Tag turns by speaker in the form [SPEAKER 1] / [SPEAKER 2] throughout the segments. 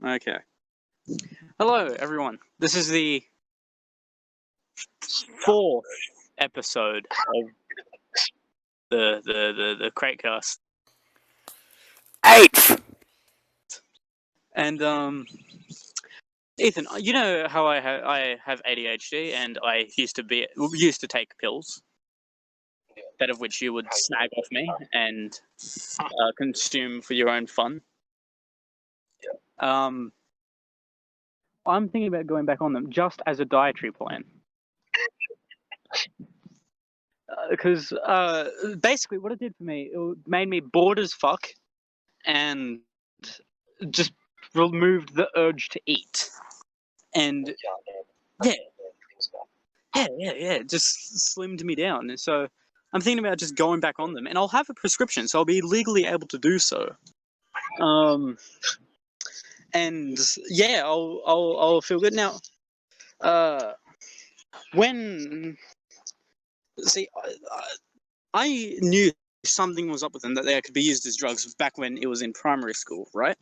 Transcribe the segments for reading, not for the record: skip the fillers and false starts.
[SPEAKER 1] Okay. Hello, everyone. This is the fourth episode of the Kraytcast.
[SPEAKER 2] Eighth!
[SPEAKER 1] And Ethan, you know how I have ADHD, and I used to take pills, that of which you would snag off me and consume for your own fun. I'm thinking about going back on them just as a dietary plan. Because basically what it did for me, it made me bored as fuck and just removed the urge to eat. And yeah, it just slimmed me down. And so I'm thinking about just going back on them, and I'll have a prescription, so I'll be legally able to do so. And yeah, I'll feel good now. I knew something was up with them, that they could be used as drugs back when it was in primary school, right?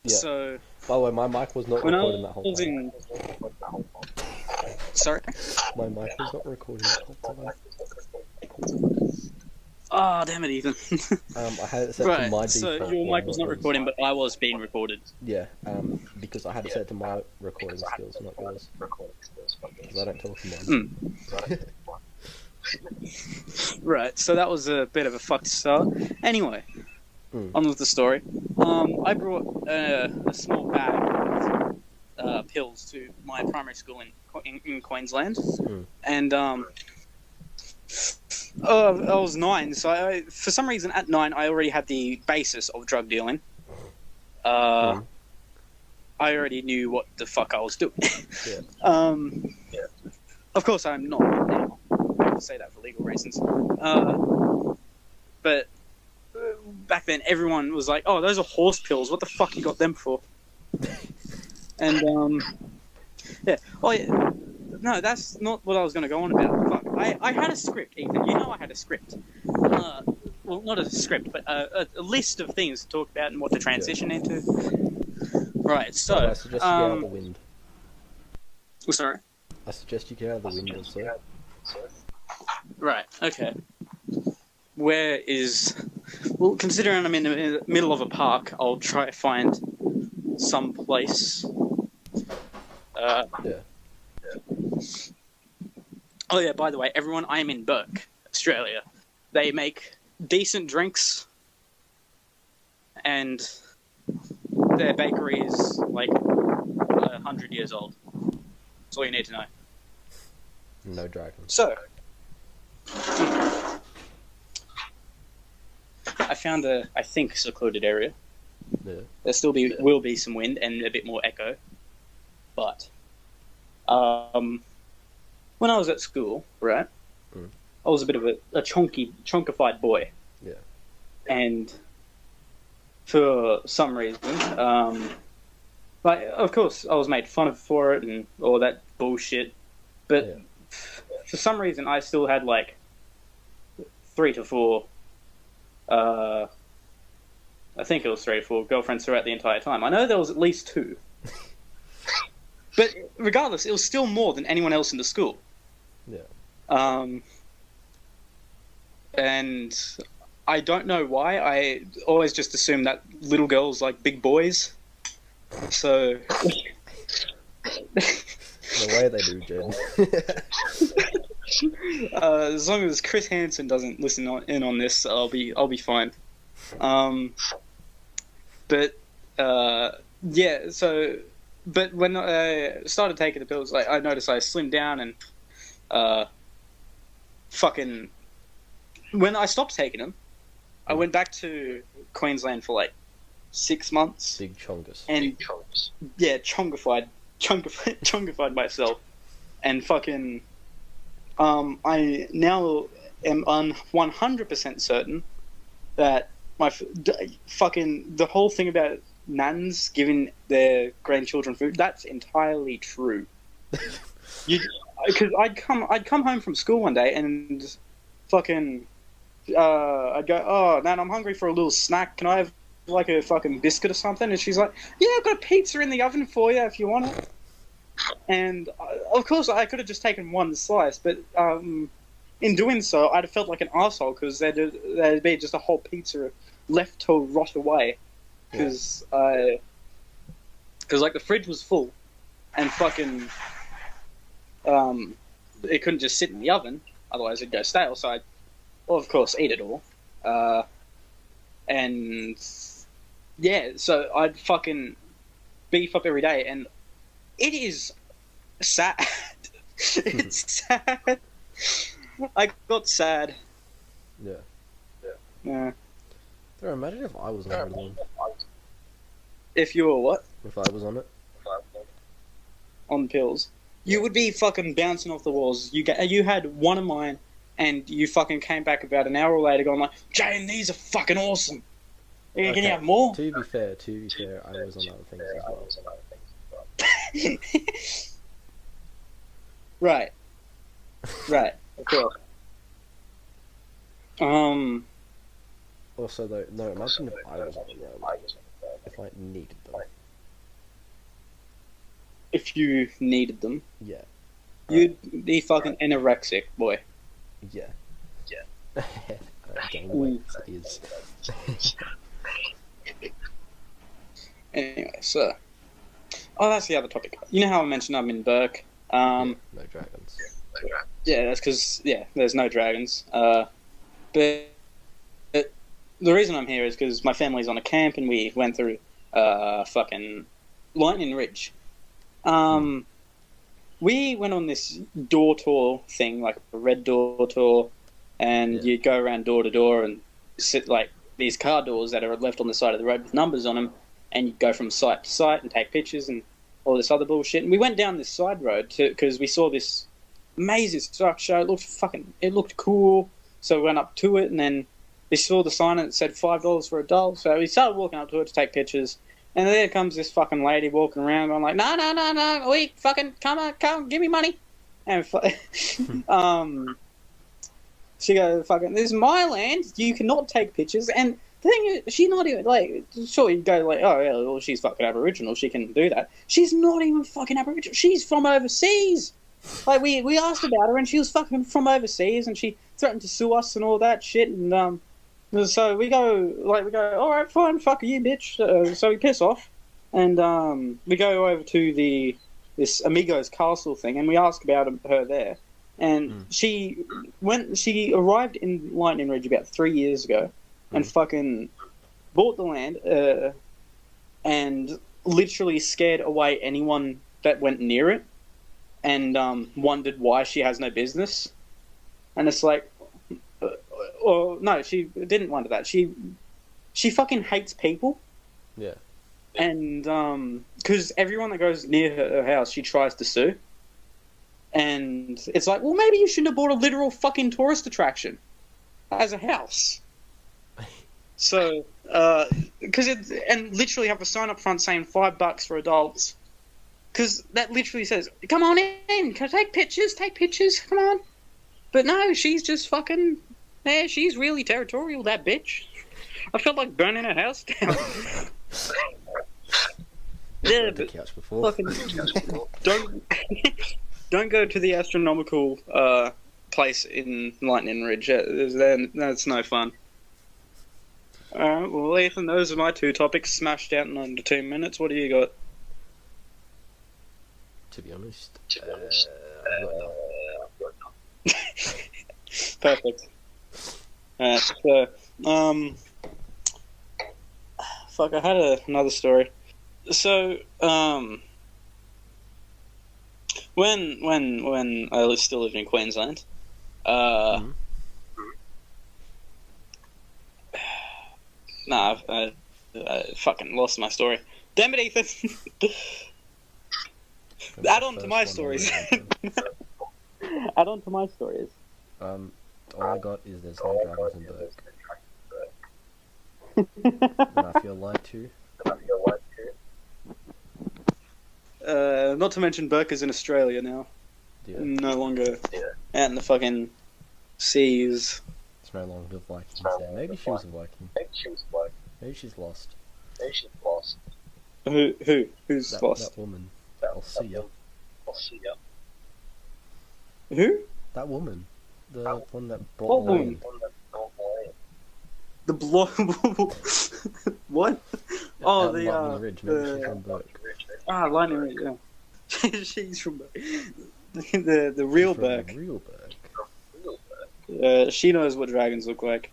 [SPEAKER 2] Yeah.
[SPEAKER 1] So,
[SPEAKER 2] by the way, my mic was not recording that whole time.
[SPEAKER 1] Sorry?
[SPEAKER 2] My mic was not recording that whole time.
[SPEAKER 1] Oh, damn it, Ethan.
[SPEAKER 2] I had it set to my default.
[SPEAKER 1] So your mic was not recording, but I was being recorded.
[SPEAKER 2] Yeah, because I had it set to my recording skills, not yours. Because I don't talk to mine.
[SPEAKER 1] Right, so that was a bit of a fucked start. Anyway, on with the story. I brought a small bag of pills to my primary school in Queensland, and I was 9, so for some reason at 9 I already had the basis of drug dealing. I already knew what the fuck I was doing. Of course I'm not now. I have to say that for legal reasons. But back then everyone was like, "Oh, those are horse pills. What the fuck you got them for?" And yeah. Oh yeah. No, that's not what I was going to go on about. Fuck. I had a script, Ethan. You know I had a script. Well, not a script, but a list of things to talk about and what to transition into. Right, so...
[SPEAKER 2] I suggest you get out of the wind.
[SPEAKER 1] Sorry?
[SPEAKER 2] I suggest you get out of the wind also.
[SPEAKER 1] Right, okay. Where is... Well, considering I'm in the middle of a park, I'll try to find some place... Oh yeah, by the way, everyone, I am in Burke, Australia. They make decent drinks, and their bakery is like 100 years old. That's all you need to know.
[SPEAKER 2] No dragons.
[SPEAKER 1] So, I found a, I think, secluded area.
[SPEAKER 2] Yeah.
[SPEAKER 1] There will be some wind and a bit more echo, but when I was at school, right, I was a bit of a chunkified boy.
[SPEAKER 2] Yeah. And
[SPEAKER 1] for some reason, like, of course, I was made fun of for it and all that bullshit, but for some reason, I still had like 3 to 4, I think it was 3 or 4 girlfriends throughout the entire time. I know there was at least 2. But regardless, it was still more than anyone else in the school.
[SPEAKER 2] Yeah.
[SPEAKER 1] And I don't know why. I always just assumed that little girls like big boys. So...
[SPEAKER 2] The way they do, Jen.
[SPEAKER 1] As long as Chris Hansen doesn't listen in on this, I'll be fine. But yeah, so... But when I started taking the pills, like, I noticed I slimmed down and fucking... When I stopped taking them, I went back to Queensland for like 6 months.
[SPEAKER 2] Big chongus.
[SPEAKER 1] And yeah, chunkified myself, and fucking I now am 100% certain that my fucking the whole thing about nans giving their grandchildren food, that's entirely true. Because I'd come home from school one day and fucking I'd go, "Oh, Nan, I'm hungry for a little snack. Can I have like a fucking biscuit or something, and she's like, "Yeah, I've got a pizza in the oven for you if you want it." And of course, I could have just taken one slice, but in doing so, I'd have felt like an asshole because there'd be just a whole pizza left to rot away because like the fridge was full and fucking it couldn't just sit in the oven, otherwise it'd go stale. So I'd, well, of course, eat it all. And yeah, so I'd fucking beef up every day, and it is sad. It's sad. I got sad. Yeah.
[SPEAKER 2] Bro, imagine if I was on one.
[SPEAKER 1] If you were what?
[SPEAKER 2] If I was on it.
[SPEAKER 1] On pills. You would be fucking bouncing off the walls. You had one of mine, and you fucking came back about an hour later going like, "Jane, these are fucking awesome. Can you have more?"
[SPEAKER 2] To be fair, I was on other things as well.
[SPEAKER 1] Right. Of course.
[SPEAKER 2] Also, though, no, imagine if I was on them. If I needed them.
[SPEAKER 1] If you needed them.
[SPEAKER 2] Yeah.
[SPEAKER 1] You'd be fucking anorexic, boy.
[SPEAKER 2] Yeah. Gain weight is.
[SPEAKER 1] Anyway, so. Oh, that's the other topic. You know how I mentioned I'm in Burke?
[SPEAKER 2] No dragons.
[SPEAKER 1] Yeah, that's because, there's no dragons. But the reason I'm here is because my family's on a camp and we went through fucking Lightning Ridge. We went on this door tour thing, like a red door tour, and you'd go around door to door and sit like these car doors that are left on the side of the road with numbers on them, and you'd go from site to site and take pictures and all this other bullshit. And we went down this side road because we saw this amazing structure. It looked cool. So we went up to it, and then we saw the sign and it said $5 for adults. So we started walking up to it to take pictures. And there comes this fucking lady walking around going like, no, we fucking, come, give me money. And she goes, fucking, this is my land, you cannot take pictures. And the thing is, she's not even, like, sure, you go like, oh, yeah, well, she's fucking Aboriginal, she can do that. She's not even fucking Aboriginal, she's from overseas. Like, we asked about her, and she was fucking from overseas, and she threatened to sue us and all that shit, and, so we go, all right, fine, fuck you, bitch. So we piss off, and we go over to this Amigos Castle thing, and we ask about her there. And she arrived in Lightning Ridge about 3 years ago, and fucking bought the land, and literally scared away anyone that went near it, and wondered why she has no business. And it's like, or no, she didn't wonder that. She fucking hates people.
[SPEAKER 2] Yeah.
[SPEAKER 1] And because everyone that goes near her house, she tries to sue. And it's like, well, maybe you shouldn't have bought a literal fucking tourist attraction as a house. So, and literally have a sign up front saying $5 for adults. Because that literally says, come on in, take pictures, come on. But no, she's just fucking, she's really territorial, that bitch. I felt like burning her house down. Yeah, but
[SPEAKER 2] couch before.
[SPEAKER 1] Fucking, don't go to the astronomical place in Lightning Ridge. That's no fun. Alright, well, Ethan, those are my two topics smashed out in under 2 minutes. What do you got?
[SPEAKER 2] To be honest,
[SPEAKER 1] Perfect. Fuck, I had another story. So, when I still lived in Queensland, I fucking lost my story. Damn it, Ethan! Add on to my stories. Add on to my stories.
[SPEAKER 2] All I got is there's no dragons in Burke. And I feel lied to.
[SPEAKER 1] Not to mention Burke is in Australia now.
[SPEAKER 2] Yeah.
[SPEAKER 1] No longer out in the fucking seas.
[SPEAKER 2] It's no longer Vikings there. Maybe she was a Viking. Maybe she's lost.
[SPEAKER 1] Who's lost?
[SPEAKER 2] That woman. I'll see ya.
[SPEAKER 1] Who?
[SPEAKER 2] That woman. The one that
[SPEAKER 1] What
[SPEAKER 2] brought me
[SPEAKER 1] woman?
[SPEAKER 2] in.
[SPEAKER 1] The blob. What? Oh,
[SPEAKER 2] Out in Lightning Ridge. Maybe she's from Burke.
[SPEAKER 1] Lightning Ridge. Yeah. She's from the real
[SPEAKER 2] She's from
[SPEAKER 1] Burke.
[SPEAKER 2] the real Burke.
[SPEAKER 1] She knows what dragons look like.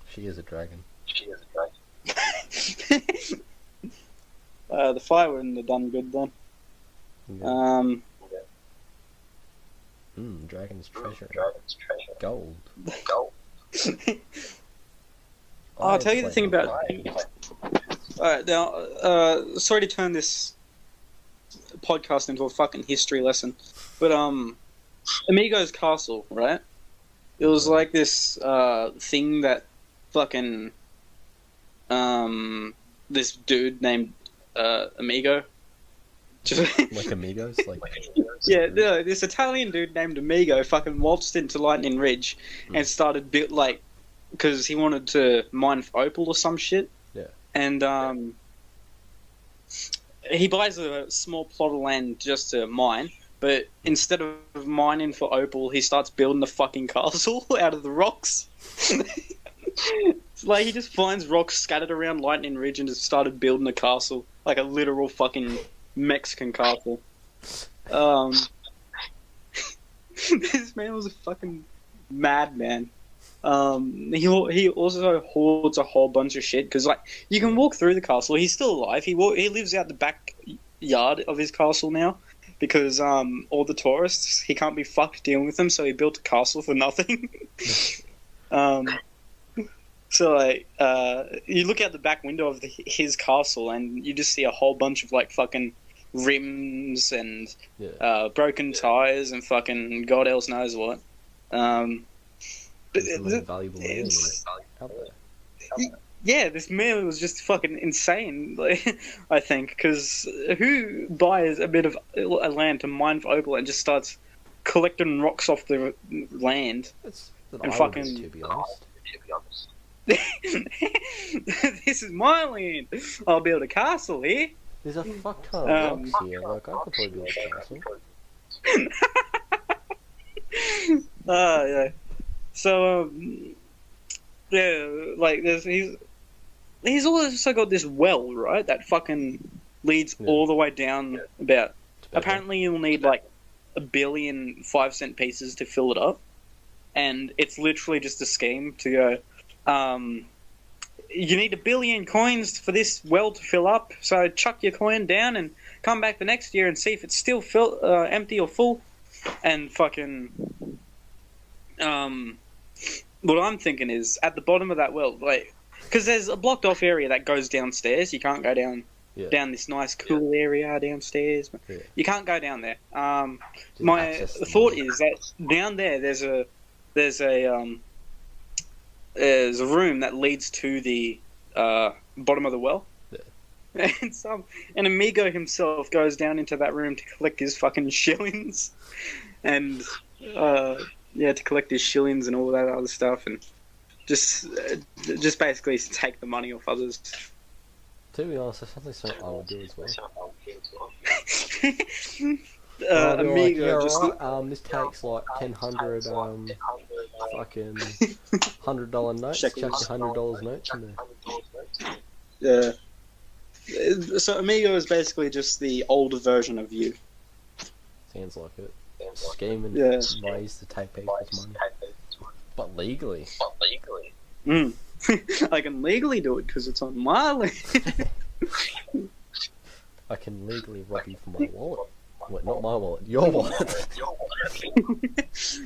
[SPEAKER 2] She is a dragon.
[SPEAKER 1] The fire wouldn't have done good then.
[SPEAKER 2] Yeah. Dragon's treasure. Gold.
[SPEAKER 1] I'll tell you the thing about. Alright, now, sorry to turn this podcast into a fucking history lesson, but Amigo's castle, right? It was like this thing that fucking this dude named Amigo.
[SPEAKER 2] Like Amigos? Like
[SPEAKER 1] yeah, no, this Italian dude named Amigo fucking waltzed into Lightning Ridge and started because he wanted to mine for opal or some shit.
[SPEAKER 2] Yeah.
[SPEAKER 1] And he buys a small plot of land just to mine, but instead of mining for opal, he starts building a fucking castle out of the rocks. It's like he just finds rocks scattered around Lightning Ridge and just started building a castle, like a literal fucking Mexican castle. This man was a fucking madman. He also hoards a whole bunch of shit because like you can walk through the castle. He's still alive. He lives out the back yard of his castle now because all the tourists, he can't be fucked dealing with them, so he built a castle for nothing. So like you look out the back window of his castle and you just see a whole bunch of like fucking rims and broken tires and fucking God else knows what.
[SPEAKER 2] Valuable out there.
[SPEAKER 1] Yeah, this man was just fucking insane. Like, I think because who buys a bit of land to mine for opal and just starts collecting rocks off the land
[SPEAKER 2] and fucking to be honest.
[SPEAKER 1] This is my land. I'll build a castle here.
[SPEAKER 2] There's a fuck ton of rocks here. Like I could probably build a castle.
[SPEAKER 1] Yeah. So yeah, like he's also got this well, right? That fucking leads all the way down. Apparently, you'll need like 1 billion 5-cent pieces to fill it up, and it's literally just a scheme to go. You need 1 billion coins for this well to fill up, so chuck your coin down and come back the next year and see if it's still empty or full. And fucking, what I'm thinking is at the bottom of that well, like, because there's a blocked off area that goes downstairs. You can't go down this nice cool area downstairs. You can't go down there. My thought is that down there there's a room that leads to the bottom of the well. And Amigo himself goes down into that room to collect his fucking shillings, and to collect his shillings and all that other stuff, and just basically take the money off others.
[SPEAKER 2] To be honest, that's something I would do as well.
[SPEAKER 1] Amigo,
[SPEAKER 2] right, this takes like 1,000 fucking $100 notes. Chuck your $100 notes in there.
[SPEAKER 1] Yeah. So Amigo is basically just the older version of you.
[SPEAKER 2] Sounds like it. Scheming ways to take people's money, but legally.
[SPEAKER 1] I can legally do it because it's on my land.
[SPEAKER 2] I can legally rob you for my wallet. Wait, not my wallet, your wallet.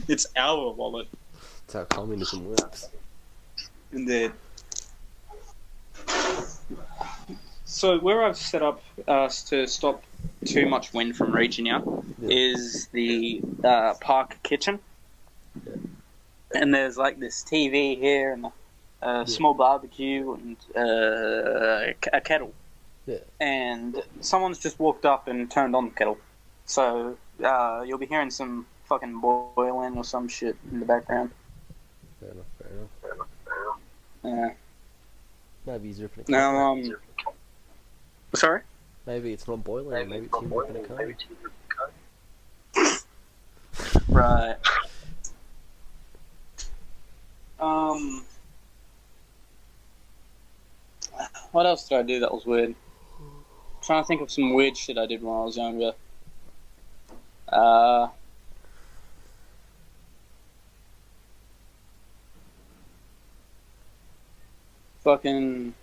[SPEAKER 1] It's our wallet.
[SPEAKER 2] That's how communism works.
[SPEAKER 1] Indeed. So where I've set up to stop too much wind from reaching you is the park kitchen. Yeah. And there's like this TV here and a small barbecue and a kettle. Yeah. And someone's just walked up and turned on the kettle. So you'll be hearing some fucking boiling or some shit in the background.
[SPEAKER 2] Fair enough. Maybe he's ripping a
[SPEAKER 1] Now, sorry?
[SPEAKER 2] Maybe it's not boiling, maybe it's him ripping a cone.
[SPEAKER 1] Right. What else did I do that was weird? I'm trying to think of some weird shit I did when I was younger. Fucking...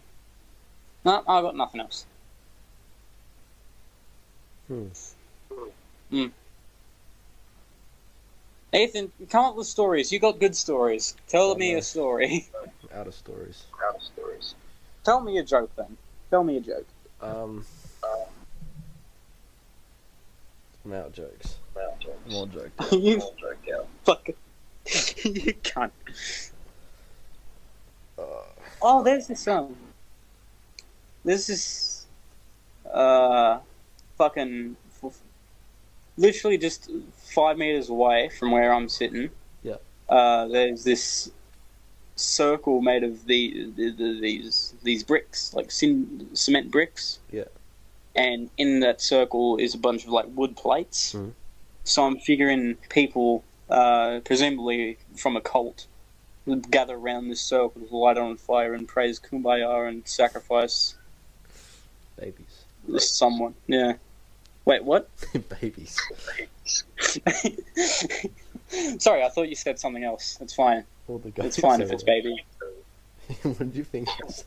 [SPEAKER 1] No, I got nothing else. Ethan, come up with stories. You got good stories. Tell me a story.
[SPEAKER 2] Out of stories.
[SPEAKER 1] Tell me a joke then. Tell me a joke.
[SPEAKER 2] I'm out of jokes. More joke.
[SPEAKER 1] You fuck. You can't. Oh, there's this There's this fucking literally just 5 meters away from where I'm sitting.
[SPEAKER 2] Yeah.
[SPEAKER 1] There's this circle made of these bricks, like cement bricks.
[SPEAKER 2] Yeah.
[SPEAKER 1] And in that circle is a bunch of like wood plates. So I'm figuring people, presumably from a cult, would gather around this circle to light on fire and praise Kumbaya and sacrifice
[SPEAKER 2] babies.
[SPEAKER 1] Someone. Yeah. Wait, what?
[SPEAKER 2] Babies.
[SPEAKER 1] Sorry, I thought you said something else. It's fine. It's fine if it's baby.
[SPEAKER 2] What did you think I said?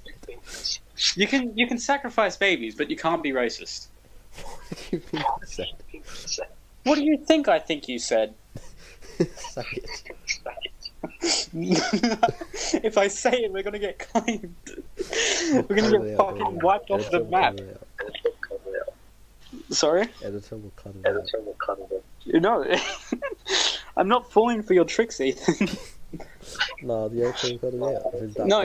[SPEAKER 1] You can sacrifice babies, but you can't be racist.
[SPEAKER 2] What did you think I said?
[SPEAKER 1] What do you think I think you said?
[SPEAKER 2] Suck it.
[SPEAKER 1] If I say it, we're gonna get claimed. We're gonna get fucking wiped off the map. Sorry?
[SPEAKER 2] Editor will cut it out.
[SPEAKER 1] No, I'm not falling for your tricks, Ethan.
[SPEAKER 2] No, the editor will cut it out.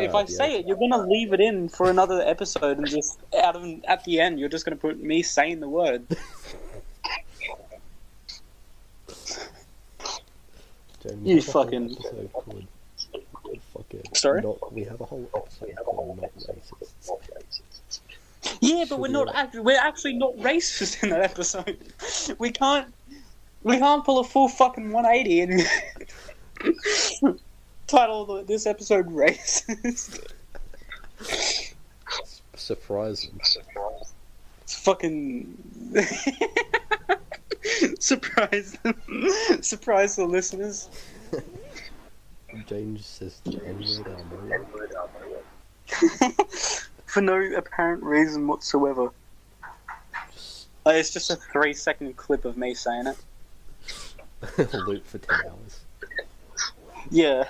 [SPEAKER 1] If I say it, you're gonna leave it in for another episode, and just at the end, you're just gonna put me saying the word. You fucking... Sorry?
[SPEAKER 2] We have a whole episode called Not Racists.
[SPEAKER 1] Yeah, but we're actually not racist in that episode. We can't pull a full fucking 180 and title this episode racist.
[SPEAKER 2] Surprise them.
[SPEAKER 1] It's fucking... Surprise them. Surprise the listeners.
[SPEAKER 2] James says the N-word
[SPEAKER 1] For no apparent reason whatsoever. It's just a 3-second clip of me saying it.
[SPEAKER 2] Loop for 10 hours.
[SPEAKER 1] Yeah.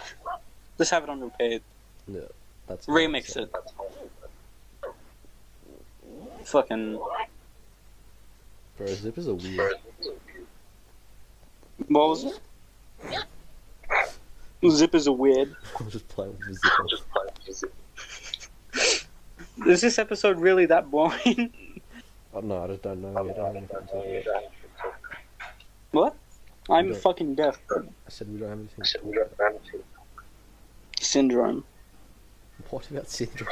[SPEAKER 1] Just have it on repeat.
[SPEAKER 2] Yeah. That's
[SPEAKER 1] remix it. Fucking...
[SPEAKER 2] Bro, zippers are weird.
[SPEAKER 1] What was it? Zippers are weird.
[SPEAKER 2] I'm just playing with the zipper.
[SPEAKER 1] Is this episode really that boring?
[SPEAKER 2] Oh, no, I just don't know. I don't have anything to say.
[SPEAKER 1] What? I'm fucking deaf.
[SPEAKER 2] I said we don't have anything to talk about.
[SPEAKER 1] Syndrome.
[SPEAKER 2] What about syndrome?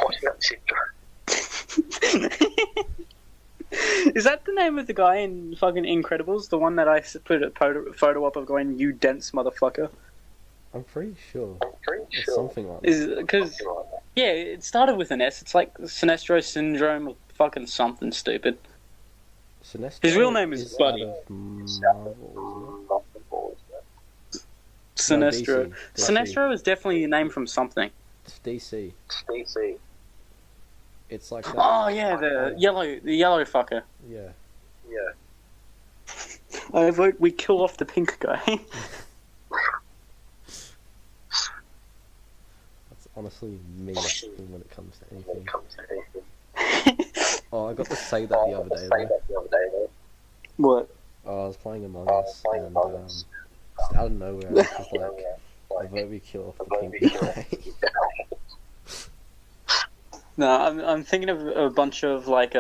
[SPEAKER 1] Is that the name of the guy in fucking Incredibles? The one that I put a photo up of going, "You dense motherfucker"?
[SPEAKER 2] I'm pretty sure. It's something like that.
[SPEAKER 1] Because, yeah, it started with an S. It's like Sinestro Syndrome or fucking something stupid.
[SPEAKER 2] Sinestro
[SPEAKER 1] His real name is Buddy. Sinestro.
[SPEAKER 2] No, DC.
[SPEAKER 1] Sinestro is definitely a name from something.
[SPEAKER 2] It's DC. It's like that.
[SPEAKER 1] Oh yeah, the yellow fucker.
[SPEAKER 2] Yeah.
[SPEAKER 1] I vote we kill off the pink guy.
[SPEAKER 2] That's honestly me when it comes to anything. Oh, I got to say that the other day though.
[SPEAKER 1] What?
[SPEAKER 2] Oh, I was playing Among Us and just out of nowhere I was just like, I vote we kill off the pink guy.
[SPEAKER 1] No, I'm thinking of a bunch of like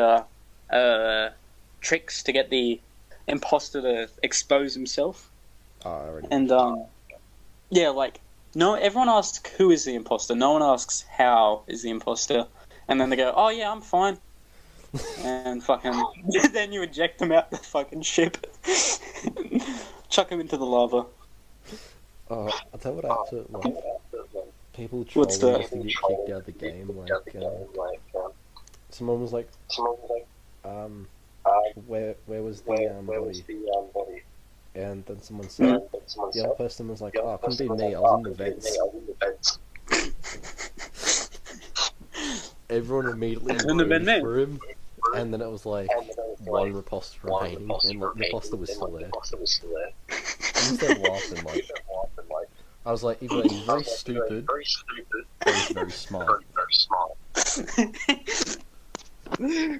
[SPEAKER 1] tricks to get the imposter to expose himself.
[SPEAKER 2] Oh, I already.
[SPEAKER 1] And yeah, like no, everyone asks who is the imposter. No one asks how is the imposter. And then they go, "Oh yeah, I'm fine." And fucking, then you eject them out the fucking ship, chuck them into the lava.
[SPEAKER 2] Oh, I'll tell you what I absolutely love. People
[SPEAKER 1] What's
[SPEAKER 2] trolling
[SPEAKER 1] that?
[SPEAKER 2] us to get kicked out of the game. Someone was like, where was the body? And then someone said, the other person was like, oh, it couldn't be me, I was in the vents. Everyone immediately rooted for him, and then it was like one riposter remaining, and the riposter was still there. I just started laughing, like, I was like, either he's very stupid, or he's very smart.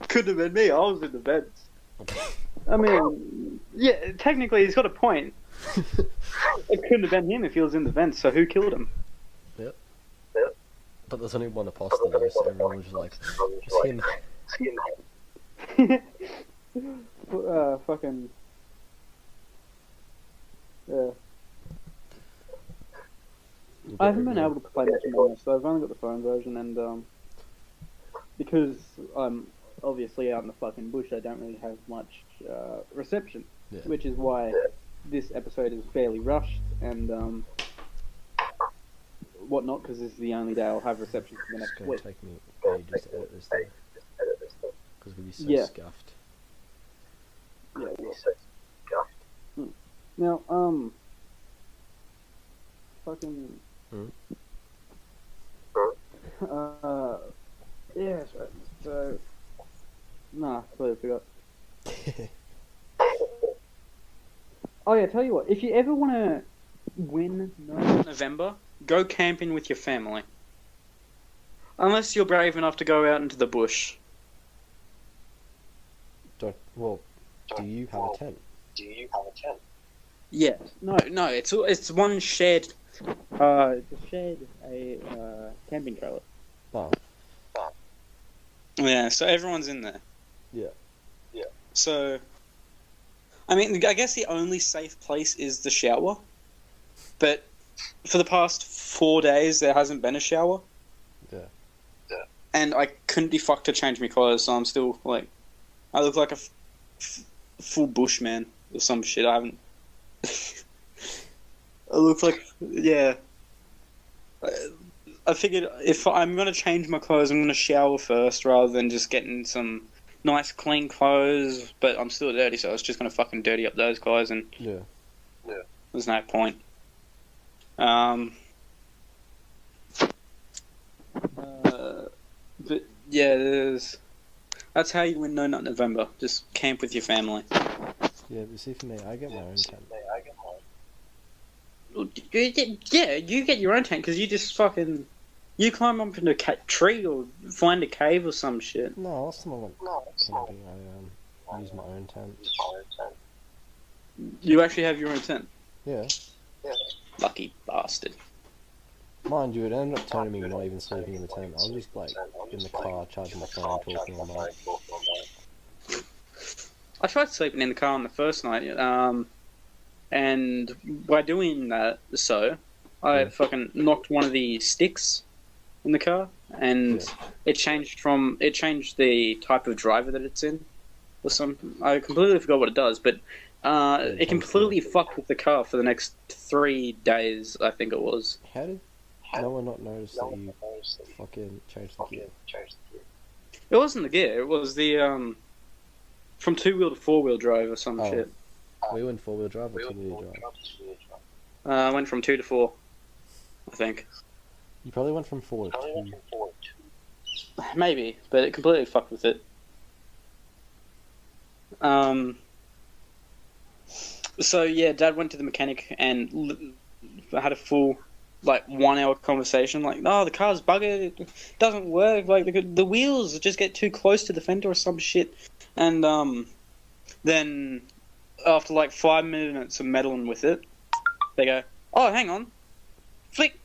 [SPEAKER 1] Couldn't have been me, I was in the vents. I mean, yeah, technically he's got a point. It couldn't have been him if he was in the vents, so who killed him?
[SPEAKER 2] Yep. But there's only one imposter though, so everyone was just like, it's him.
[SPEAKER 1] Fucking... Yeah. I haven't been able to play much more, so I've only got the phone version, and because I'm obviously out in the fucking bush, I don't really have much reception, which is why this episode is fairly rushed and whatnot, because this is the only day I'll have reception for the next week.
[SPEAKER 2] It's going to take me ages to edit this thing, because we'll be so scuffed.
[SPEAKER 1] Yeah, we'll so scuffed. Now, fucking... yeah, so... Nah, totally forgot. Oh yeah, tell you what, if you ever want to win November, go camping with your family. Unless you're brave enough to go out into the bush.
[SPEAKER 2] Do you have a tent?
[SPEAKER 1] Yeah. No, it's one shared... it's a shared camping trailer.
[SPEAKER 2] Oh.
[SPEAKER 1] Yeah, so everyone's in there.
[SPEAKER 2] Yeah.
[SPEAKER 1] So, I mean, I guess the only safe place is the shower. But for the past 4 days, there hasn't been a shower.
[SPEAKER 2] Yeah.
[SPEAKER 1] And I couldn't be fucked to change my clothes, so I'm still, like... I look like a full bushman or some shit. I haven't... I look like... Yeah. I figured if I'm going to change my clothes, I'm going to shower first rather than just getting some nice clean clothes, but I'm still dirty, so I was just going to fucking dirty up those guys, and there's no point. But yeah, that's how you win No Nut November. Just camp with your family.
[SPEAKER 2] Yeah, but see, for me, I get my own tent.
[SPEAKER 1] Yeah, you get your own tent because you just fucking... You climb up into a tree or find a cave or some shit.
[SPEAKER 2] No, last time I went camping, I used my own tent.
[SPEAKER 1] You actually have your own tent?
[SPEAKER 2] Yeah.
[SPEAKER 1] Lucky bastard.
[SPEAKER 2] Mind you, it ended up turning me not even sleeping in the tent. I was just, like, in the car, charging my phone, talking all night.
[SPEAKER 1] I tried sleeping in the car on the first night, and by doing that, I fucking knocked one of the sticks in the car, and it changed the type of driver that it's in, or something. I completely forgot what it does, but it completely fucked with the car for the next 3 days, I think it was.
[SPEAKER 2] How did no one not notice that you fucking changed the gear?
[SPEAKER 1] It wasn't the gear, it was the from 2-wheel to 4-wheel drive or some shit.
[SPEAKER 2] We went 4-wheel drive or 2-wheel drive?
[SPEAKER 1] I went from 2 to 4, I think.
[SPEAKER 2] You probably went from 4 to 2.
[SPEAKER 1] Maybe, but it completely fucked with it. So yeah, Dad went to the mechanic and had a full, 1-hour conversation. Like, no, the car's buggered, it doesn't work. Like, the wheels just get too close to the fender or some shit. And then after 5 minutes of meddling with it, they go, "Oh, hang on, flick!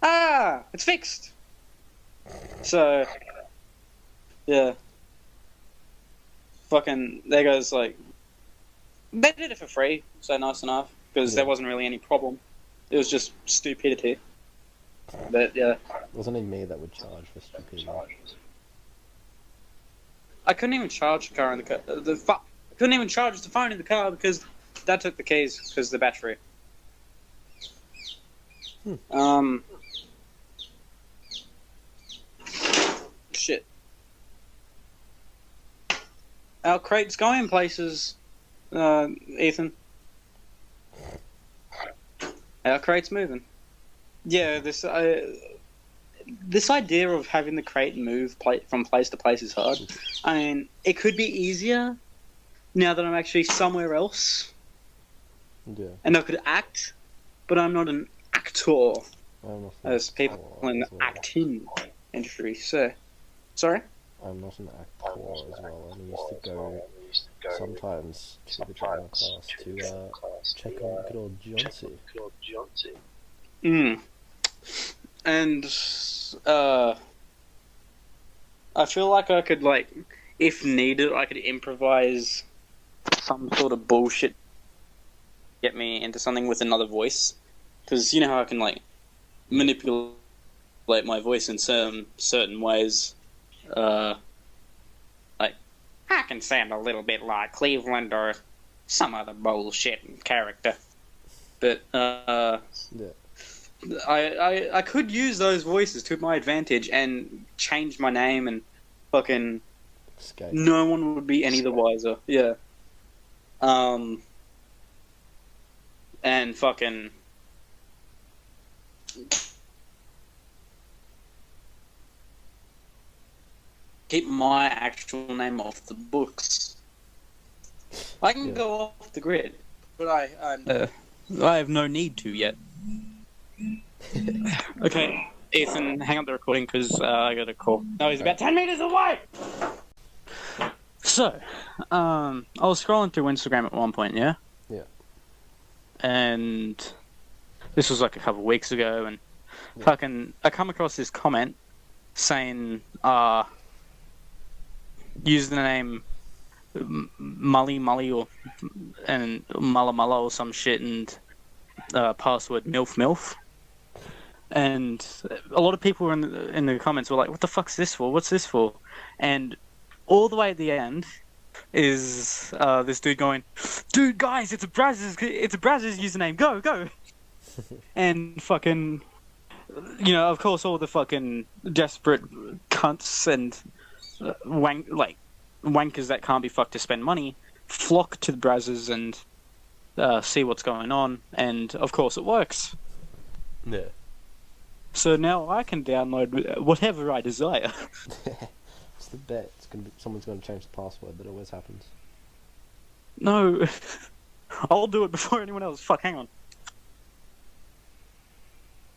[SPEAKER 1] Ah, it's fixed." So, yeah, fucking, there goes they did it for free, so nice enough, because there wasn't really any problem. It was just stupidity. But yeah,
[SPEAKER 2] It wasn't even me that would charge for stupidity.
[SPEAKER 1] I couldn't even charge the car in the car. I couldn't even charge the phone in the car because Dad took the keys because of the battery. Shit. Our crate's going places, Ethan. Our crate's moving. Yeah, this idea of having the crate move from place to place is hard. I mean, it could be easier now that I'm actually somewhere else.
[SPEAKER 2] Yeah.
[SPEAKER 1] And I could act, but I'm not an actor,
[SPEAKER 2] I'm not
[SPEAKER 1] as people in the acting industry say. Sorry?
[SPEAKER 2] I'm not an actor as well. I used to go sometimes to the drama class to check on good old Johnsy.
[SPEAKER 1] And I feel like I could, like, if needed, I could improvise some sort of bullshit, get me into something with another voice. Because you know how I can, like, manipulate my voice in certain ways. Like, I can sound a little bit like Cleveland or some other bullshit character. But,
[SPEAKER 2] Yeah.
[SPEAKER 1] I could use those voices to my advantage and change my name and fucking...
[SPEAKER 2] Escape.
[SPEAKER 1] No one would be any the wiser. Yeah. And fucking... keep my actual name off the books. I can go off the grid, but I have no need to yet. Okay, Ethan, hang up the recording because I got a call. No, he's about 10 meters away! So, I was scrolling through Instagram at one point, yeah?
[SPEAKER 2] Yeah.
[SPEAKER 1] And this was like a couple of weeks ago, and fucking, I come across this comment saying, use the name Mully and Mulla or some shit, and password MILF. And a lot of people were in the comments were like, what the fuck's this for? What's this for? And all the way at the end is this dude going, dude, guys, it's a Brazzers username, go! And fucking, you know, of course, all the fucking desperate cunts and wankers that can't be fucked to spend money flock to the Brazzers and see what's going on, and of course it works.
[SPEAKER 2] Yeah.
[SPEAKER 1] So now I can download whatever I desire.
[SPEAKER 2] It's the bet. Someone's going to change the password. That always happens.
[SPEAKER 1] No, I'll do it before anyone else. Fuck, hang on.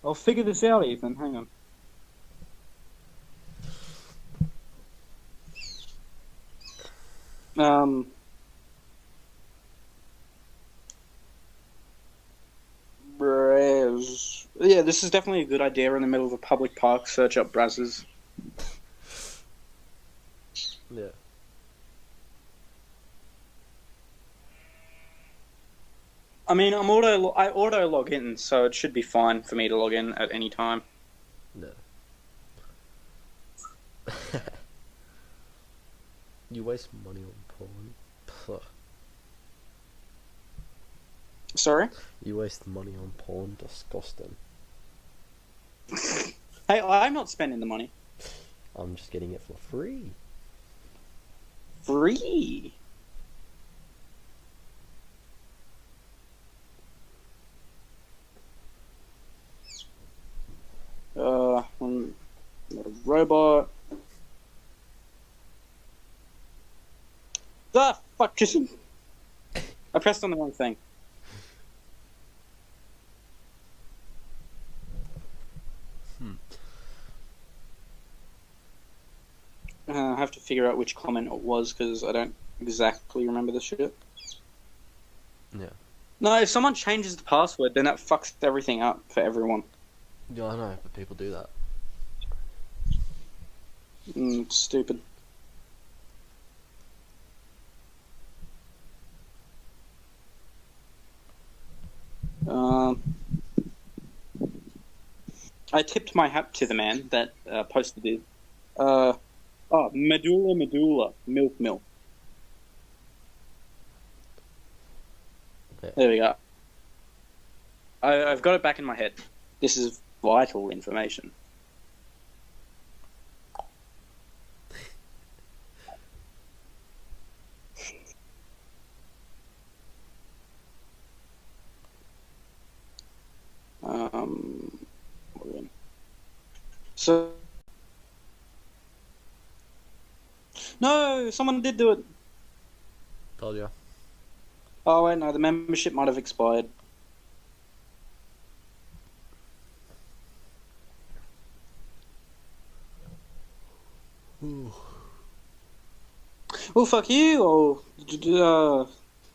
[SPEAKER 1] I'll figure this out, Ethan. Hang on. Yeah, this is definitely a good idea in the middle of a public park. Search up Brazzers.
[SPEAKER 2] Yeah.
[SPEAKER 1] I mean, I auto log in, so it should be fine for me to log in at any time.
[SPEAKER 2] No. You waste money on porn. Ugh.
[SPEAKER 1] Sorry?
[SPEAKER 2] You waste money on porn. Disgusting.
[SPEAKER 1] Hey, I'm not spending the money.
[SPEAKER 2] I'm just getting it for free.
[SPEAKER 1] Free? I'm not a robot. The fuck, just... I pressed on the wrong thing. I have to figure out which comment it was, because I don't exactly remember the shit.
[SPEAKER 2] Yeah.
[SPEAKER 1] No, if someone changes the password, then that fucks everything up for everyone.
[SPEAKER 2] Yeah, I know, but people do that.
[SPEAKER 1] It's stupid. I tipped my hat to the man that posted it. Oh, Medulla, milk.
[SPEAKER 2] Yeah.
[SPEAKER 1] There we go. I've got it back in my head. This is vital information. So, no, someone did do it.
[SPEAKER 2] Told you.
[SPEAKER 1] Oh wait, no, the membership might have expired.
[SPEAKER 2] Ooh.
[SPEAKER 1] Well, fuck you. Or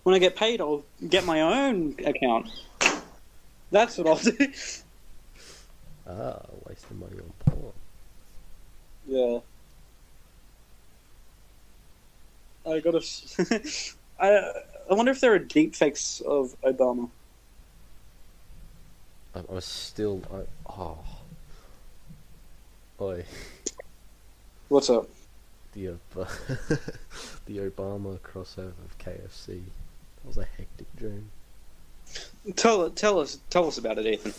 [SPEAKER 1] when I get paid, I'll get my own account. That's what I'll do.
[SPEAKER 2] Wasting money on porn.
[SPEAKER 1] Yeah. I gotta. I wonder if there are deepfakes of Obama.
[SPEAKER 2] I was still. Oi.
[SPEAKER 1] What's up?
[SPEAKER 2] The the Obama crossover of KFC. That was a hectic dream.
[SPEAKER 1] Tell us about it, Ethan.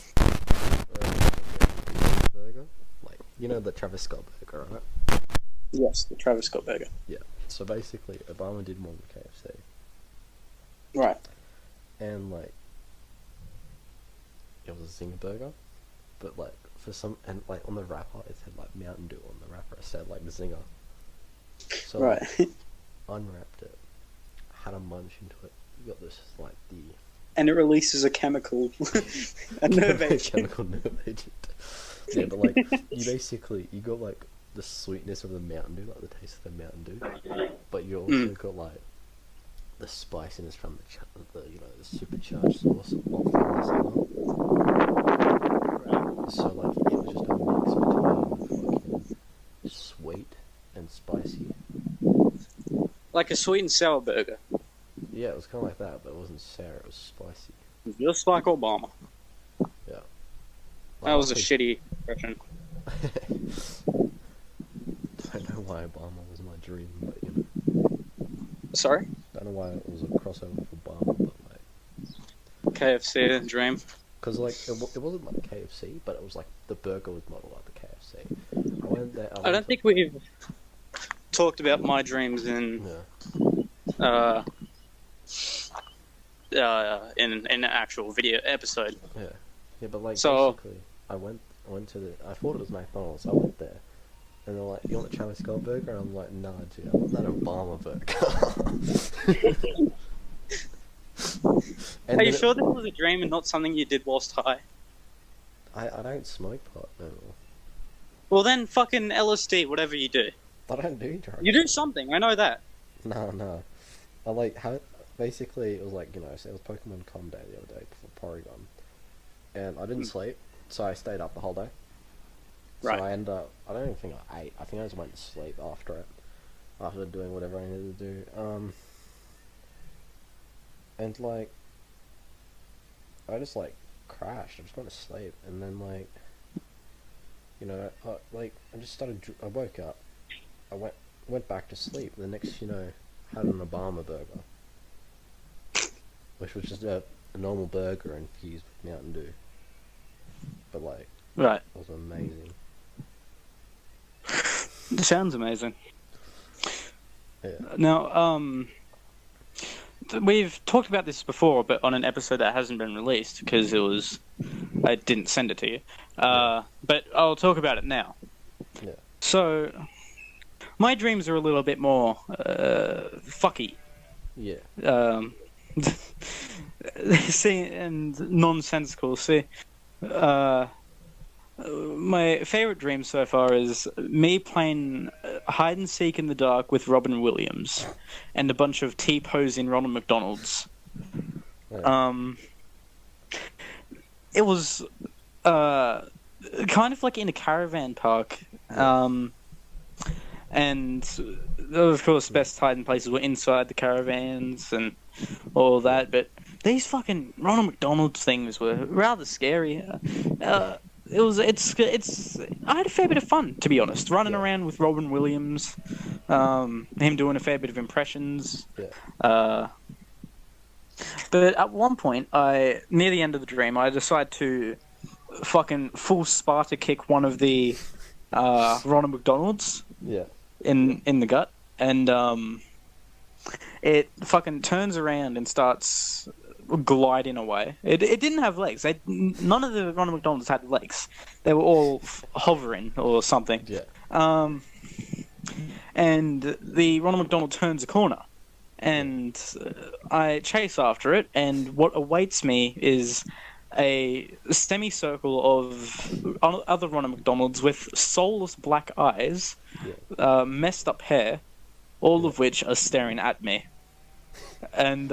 [SPEAKER 2] Burger, like you know the Travis Scott burger, right?
[SPEAKER 1] Yes, the Travis Scott burger.
[SPEAKER 2] Yeah. So basically, Obama did one with KFC.
[SPEAKER 1] Right.
[SPEAKER 2] And like, it was a zinger burger, but like for some and like on the wrapper it said like Mountain Dew on the wrapper. It said like zinger. So
[SPEAKER 1] right.
[SPEAKER 2] Like, unwrapped it, had a munch into it. You got this like the.
[SPEAKER 1] And it releases a chemical, a nerve agent.
[SPEAKER 2] Chemical nerve agent. Yeah, but like you got like the sweetness of the Mountain Dew, like the taste of the Mountain Dew, but you also got like the spiciness from the the supercharged sauce of the So like it was just a mix between fucking sweet and spicy.
[SPEAKER 1] Like a sweet and sour burger.
[SPEAKER 2] Yeah, it was kind of like that, but it wasn't sour. It was spicy.
[SPEAKER 1] Just like Obama.
[SPEAKER 2] Yeah.
[SPEAKER 1] That was a shitty impression.
[SPEAKER 2] Don't know why Obama was my dream, but you know.
[SPEAKER 1] Sorry?
[SPEAKER 2] Don't know why it was a crossover for Obama, but like.
[SPEAKER 1] KFC dream.
[SPEAKER 2] Because like it wasn't like KFC, but it was like the burger was modeled like the KFC. I went there.
[SPEAKER 1] I don't think we've talked about my dreams in in an actual video episode.
[SPEAKER 2] Yeah, but like
[SPEAKER 1] so,
[SPEAKER 2] basically, I went to I thought it was McDonald's. I went there, and they're like, "You want a Travis Scott burger?" And I'm like, "Nah, dude, I want that Obama burger."
[SPEAKER 1] Are you sure this was a dream and not something you did whilst high?
[SPEAKER 2] I don't smoke pot no more.
[SPEAKER 1] Well then, fucking LSD, whatever you do.
[SPEAKER 2] I don't do drugs.
[SPEAKER 1] You do something, I know that.
[SPEAKER 2] No. I like how basically it was like it was Pokemon Com Day the other day before Porygon, and I didn't sleep, so I stayed up the whole day.
[SPEAKER 1] Right.
[SPEAKER 2] So I ended up. I don't even think I ate. I think I just went to sleep after it, after doing whatever I needed to do. And like, I just like crashed. I just went to sleep, and then like, I just started. I woke up. I went back to sleep. The next, had an Obama burger, which was just a normal burger infused with Mountain Dew. But like,
[SPEAKER 1] right,
[SPEAKER 2] it was amazing.
[SPEAKER 1] It sounds amazing.
[SPEAKER 2] Yeah.
[SPEAKER 1] Now, we've talked about this before, but on an episode that hasn't been released because I didn't send it to you. But I'll talk about it now.
[SPEAKER 2] Yeah.
[SPEAKER 1] So, my dreams are a little bit more fucky.
[SPEAKER 2] Yeah.
[SPEAKER 1] See, and nonsensical. See, my favorite dream so far is me playing hide and seek in the dark with Robin Williams and a bunch of T-posing Ronald McDonalds.
[SPEAKER 2] Yeah.
[SPEAKER 1] It was kind of like in a caravan park. And of course, best hiding places were inside the caravans and all that. But these fucking Ronald McDonald things were rather scary. I had a fair bit of fun, to be honest, running around with Robin Williams, him doing a fair bit of impressions.
[SPEAKER 2] Yeah.
[SPEAKER 1] But at one point, near the end of the dream, I decide to fucking full Sparta kick one of the Ronald McDonald's.
[SPEAKER 2] Yeah.
[SPEAKER 1] In the gut, and it fucking turns around and starts gliding away. It didn't have legs. None of the Ronald McDonald's had legs. They were all hovering or something.
[SPEAKER 2] Yeah.
[SPEAKER 1] And the Ronald McDonald turns a corner, and I chase after it, and what awaits me is a semicircle of other Ronald McDonalds with soulless black eyes, messed up hair, all of which are staring at me. And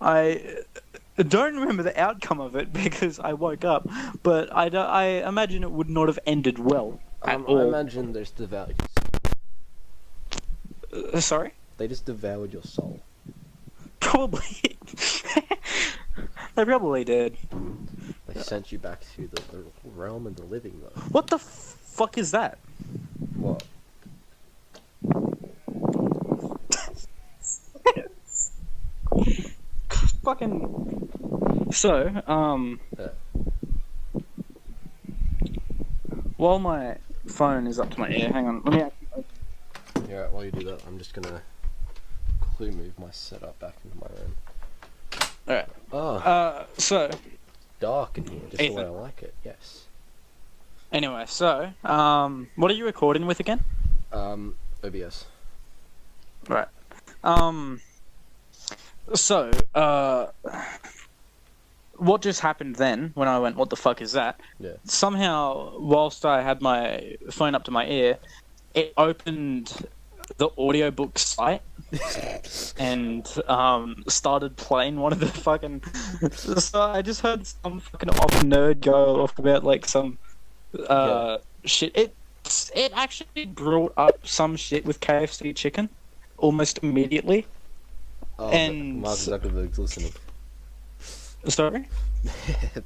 [SPEAKER 1] I don't remember the outcome of it because I woke up, but I imagine it would not have ended well at all.
[SPEAKER 2] I imagine they just devoured your soul.
[SPEAKER 1] Sorry?
[SPEAKER 2] They just devoured your soul.
[SPEAKER 1] Probably. They probably did.
[SPEAKER 2] They sent you back to the realm of the living, though.
[SPEAKER 1] What the fuck is that?
[SPEAKER 2] What?
[SPEAKER 1] Fucking. So,
[SPEAKER 2] Yeah.
[SPEAKER 1] While my phone is up to my ear, hang on, let me actually.
[SPEAKER 2] Yeah, right, while you do that, I'm just gonna quickly move my setup back into my room.
[SPEAKER 1] Alright.
[SPEAKER 2] Oh.
[SPEAKER 1] So.
[SPEAKER 2] Dark in here, just the way I like it, yes.
[SPEAKER 1] Anyway, so, what are you recording with again?
[SPEAKER 2] OBS.
[SPEAKER 1] Right. So, what just happened then, when I went, what the fuck is that?
[SPEAKER 2] Yeah.
[SPEAKER 1] Somehow, whilst I had my phone up to my ear, it opened the audiobook site and started playing one of the fucking. So I just heard some fucking off nerd go off about like some shit. It actually brought up some shit with KFC chicken almost immediately.
[SPEAKER 2] Oh,
[SPEAKER 1] and
[SPEAKER 2] Mark Zuckerberg's listening.
[SPEAKER 1] Sorry?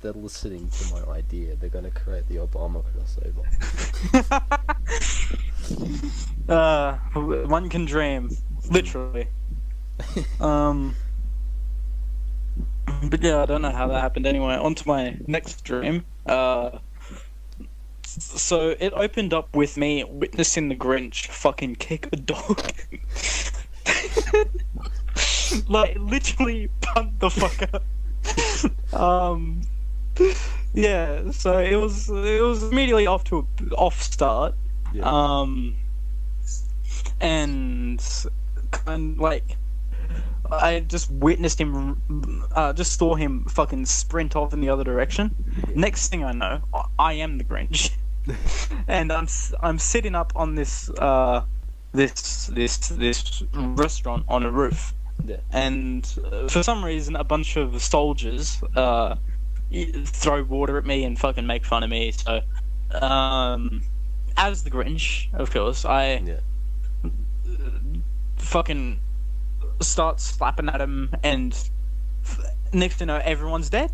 [SPEAKER 2] They're listening to my idea. They're gonna create the Obama crossover.
[SPEAKER 1] One can dream, literally. But yeah, I don't know how that happened. Anyway, on to my next dream. So it opened up with me witnessing the Grinch fucking kick a dog. Like literally punt the fucker. Yeah, so it was immediately off to an off start.
[SPEAKER 2] Yeah.
[SPEAKER 1] And kind of like I just witnessed him, just saw him fucking sprint off in the other direction.
[SPEAKER 2] Yeah.
[SPEAKER 1] Next thing I know, I am the Grinch, and I'm sitting up on this this restaurant on a roof.
[SPEAKER 2] Yeah.
[SPEAKER 1] And for some reason, a bunch of soldiers throw water at me and fucking make fun of me. So, as the Grinch, of course, I fucking start slapping at him, and next thing you know, everyone's dead.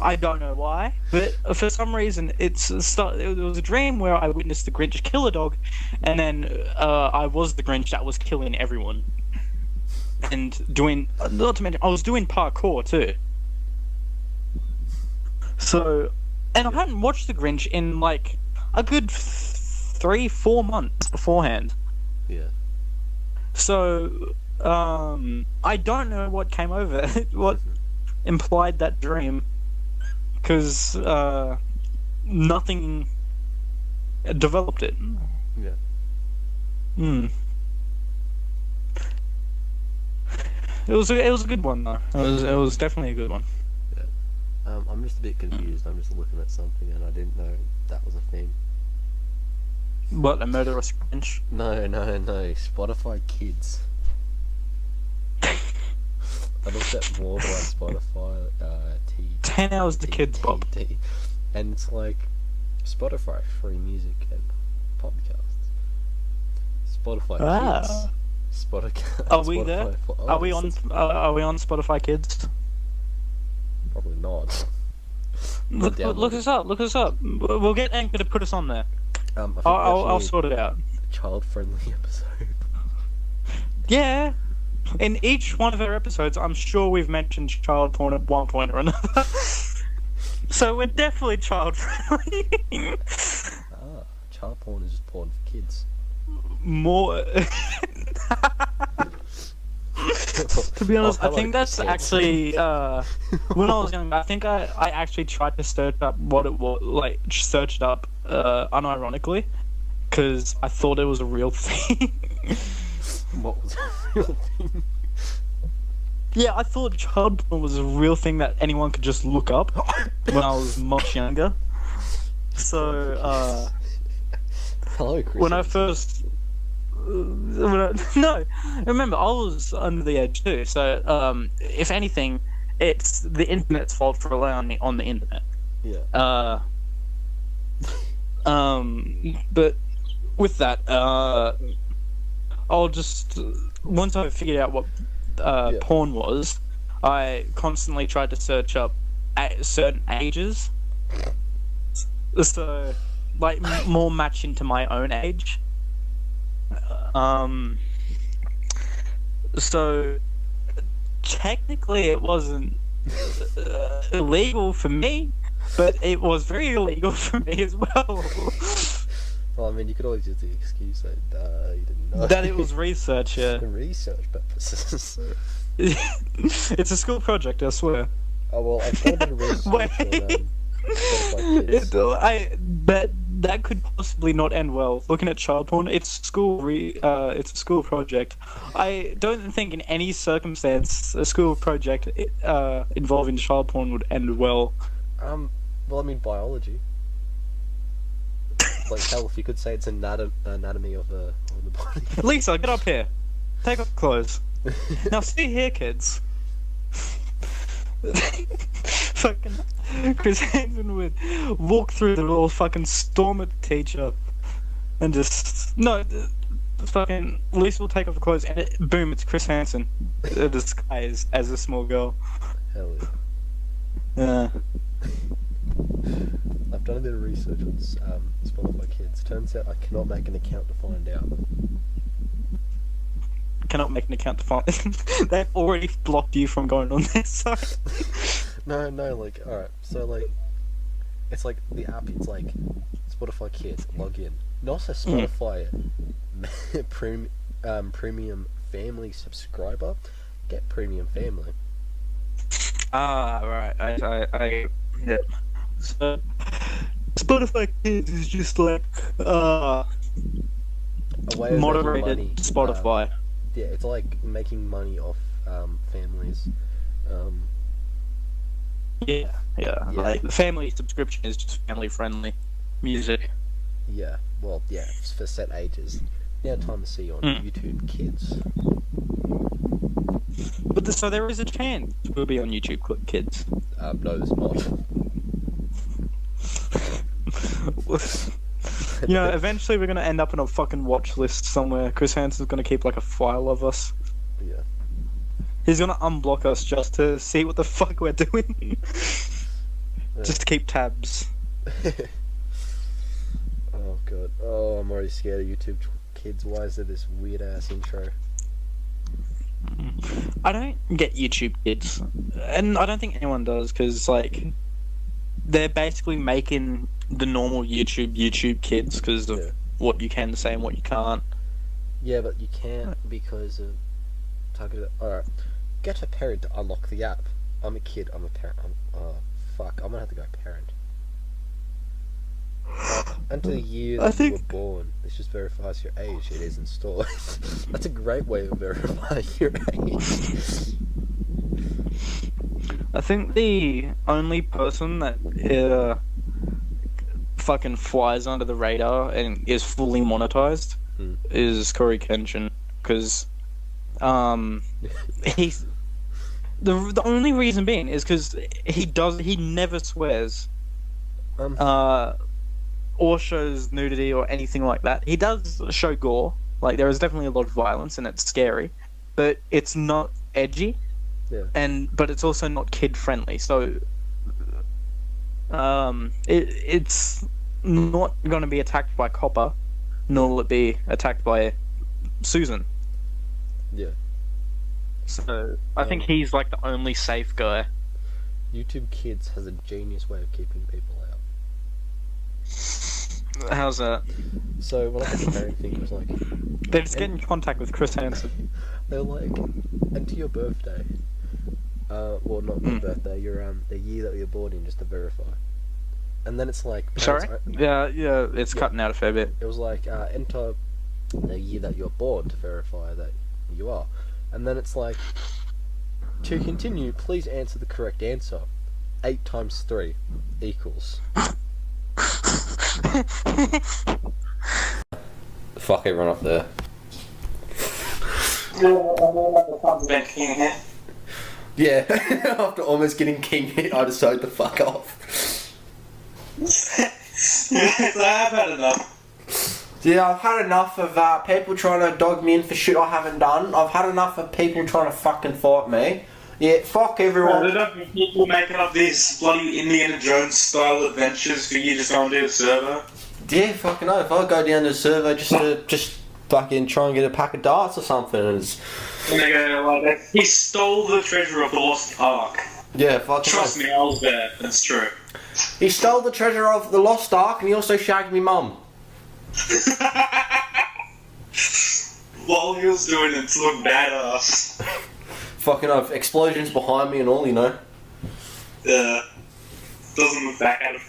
[SPEAKER 1] I don't know why, but for some reason, it was a dream where I witnessed the Grinch kill a dog, and then I was the Grinch that was killing everyone. And not to mention, I was doing parkour too. So, and I hadn't watched The Grinch in like a good 3-4 months beforehand.
[SPEAKER 2] Yeah.
[SPEAKER 1] So, I don't know what came over, what implied that dream, because nothing developed it.
[SPEAKER 2] Yeah.
[SPEAKER 1] Hmm. It was a good one though. It was definitely a good one.
[SPEAKER 2] Yeah. I'm just a bit confused. I'm just looking at something and I didn't know that was a thing.
[SPEAKER 1] What, a murderous Grinch?
[SPEAKER 2] No. Spotify Kids. I looked at more by Spotify
[SPEAKER 1] 10 hours to kids, Bob.
[SPEAKER 2] And it's like Spotify free music and podcasts. Spotify Kids.
[SPEAKER 1] Are we there? Are we on Spotify Kids?
[SPEAKER 2] Probably not.
[SPEAKER 1] Look us up. We'll get Anchor to put us on there. I'll sort it out.
[SPEAKER 2] child-friendly episode.
[SPEAKER 1] Yeah. In each one of our episodes, I'm sure we've mentioned child porn at one point or another. So we're definitely child-friendly.
[SPEAKER 2] Child porn is just porn for kids.
[SPEAKER 1] More... To be honest, I think that's actually when I was young. I think I actually tried to search up what it was, like searched up unironically, because I thought it was a real thing.
[SPEAKER 2] What was a real thing?
[SPEAKER 1] Yeah, I thought child porn was a real thing that anyone could just look up when I was much younger. So
[SPEAKER 2] Hello, Chris.
[SPEAKER 1] when I first. No, remember, I was under the age too, so if anything, it's the internet's fault for allowing me on the internet.
[SPEAKER 2] Yeah.
[SPEAKER 1] But with that, I'll just, once I figured out what porn was, I constantly tried to search up certain ages, so, like, more matching to my own age. So technically it wasn't illegal for me, but it was very illegal for me as well.
[SPEAKER 2] Well, I mean, you could always use the excuse that you didn't know.
[SPEAKER 1] That it was research, yeah.
[SPEAKER 2] For research purposes.
[SPEAKER 1] It's a school project, I swear.
[SPEAKER 2] Oh, well, I've done a bit of research on
[SPEAKER 1] but that could possibly not end well. Looking at child porn, it's a school project. I don't think in any circumstance a school project involving child porn would end well.
[SPEAKER 2] Well, I mean, biology. Like, hell, if you could say it's anatomy of the body.
[SPEAKER 1] Lisa, get up here. Take off clothes. Now, see here, kids. Fucking Chris Hansen would walk through the door, fucking storm at the teacher, and just fucking Lisa will take off the clothes, and boom, it's Chris Hansen disguised as a small girl.
[SPEAKER 2] Hell
[SPEAKER 1] yeah.
[SPEAKER 2] I've done a bit of research on Spotify Kids. Turns out I cannot make an account to find out.
[SPEAKER 1] Cannot make an account to find. They've already blocked you from going on their site.
[SPEAKER 2] No, like, alright, so, like, it's like the app, it's like Spotify Kids, log in. Not a Spotify premium family subscriber, get premium family.
[SPEAKER 1] Right. I yeah. So, Spotify Kids is just like
[SPEAKER 2] A way of
[SPEAKER 1] moderated
[SPEAKER 2] making money,
[SPEAKER 1] Spotify.
[SPEAKER 2] Yeah, it's like making money off families.
[SPEAKER 1] Yeah. Like the family subscription is just family friendly music.
[SPEAKER 2] Yeah, well, yeah, it's for set ages. Now time to see on YouTube Kids.
[SPEAKER 1] But so there is a chance we'll be on YouTube Kids.
[SPEAKER 2] No, there's not.
[SPEAKER 1] You know, eventually we're gonna end up in a fucking watch list somewhere. Chris Hansen's gonna keep like a file of us.
[SPEAKER 2] Yeah.
[SPEAKER 1] He's gonna unblock us just to see what the fuck we're doing.
[SPEAKER 2] Yeah.
[SPEAKER 1] Just to keep tabs.
[SPEAKER 2] Oh god. Oh, I'm already scared of YouTube Kids. Why is there this weird ass intro?
[SPEAKER 1] I don't get YouTube Kids, and I don't think anyone does, because like they're basically making the normal YouTube Kids because of what you can say and what you can't.
[SPEAKER 2] Yeah, but you can't because of targeted. Alright, get a parent to unlock the app. I'm a kid. I'm a parent. Fuck. I'm gonna have to go parent. Until the year that you were born, this just verifies your age. It is installed. That's a great way of verifying your age.
[SPEAKER 1] I think the only person that fucking flies under the radar and is fully monetized is Corey Kenshin, because he's the only reason being is because he never swears or shows nudity or anything like that. He does show gore, like there is definitely a lot of violence and it's scary, but it's not edgy.
[SPEAKER 2] Yeah.
[SPEAKER 1] But it's also not kid friendly, so it's not going to be attacked by copper,
[SPEAKER 3] nor will it be attacked by Susan.
[SPEAKER 2] Yeah.
[SPEAKER 3] So I think he's like the only safe guy.
[SPEAKER 2] YouTube Kids has a genius way of keeping people out.
[SPEAKER 3] How's that?
[SPEAKER 2] So when I got the parent thing, it was like
[SPEAKER 3] They just get in contact with Chris Hansen.
[SPEAKER 2] they were like, enter your birthday. Well, not your birthday. Your the year that you're born in, just to verify. And then it's like,
[SPEAKER 3] Sorry? Yeah, it's cutting out a fair bit.
[SPEAKER 2] It was like, enter the year that you're born to verify that you are. And then it's like, to continue, please answer the correct answer. 8 times 3 equals. Fuck everyone up there. Yeah, after almost getting king hit, I decided to fuck off.
[SPEAKER 4] Yes, I have had enough.
[SPEAKER 2] Yeah, I've had enough of people trying to dog me in for shit I haven't done. I've had enough of people trying to fucking fight me. Yeah, fuck everyone.
[SPEAKER 4] There's enough people making up these bloody Indiana Jones style adventures for you to go onto the server.
[SPEAKER 2] Yeah, fucking hell. If I go down to the server just to fucking try and get a pack of darts or something, and it's...
[SPEAKER 4] And they go like that. He stole the treasure of the Lost Ark.
[SPEAKER 2] Yeah, fucking
[SPEAKER 4] Trust me, I was there. That's true.
[SPEAKER 2] He stole the treasure of the Lost Ark, and he also shagged me mum.
[SPEAKER 4] While he was doing it to look badass.
[SPEAKER 2] Fucking hell, explosions behind me and all, you know.
[SPEAKER 4] Yeah. Doesn't look back at him.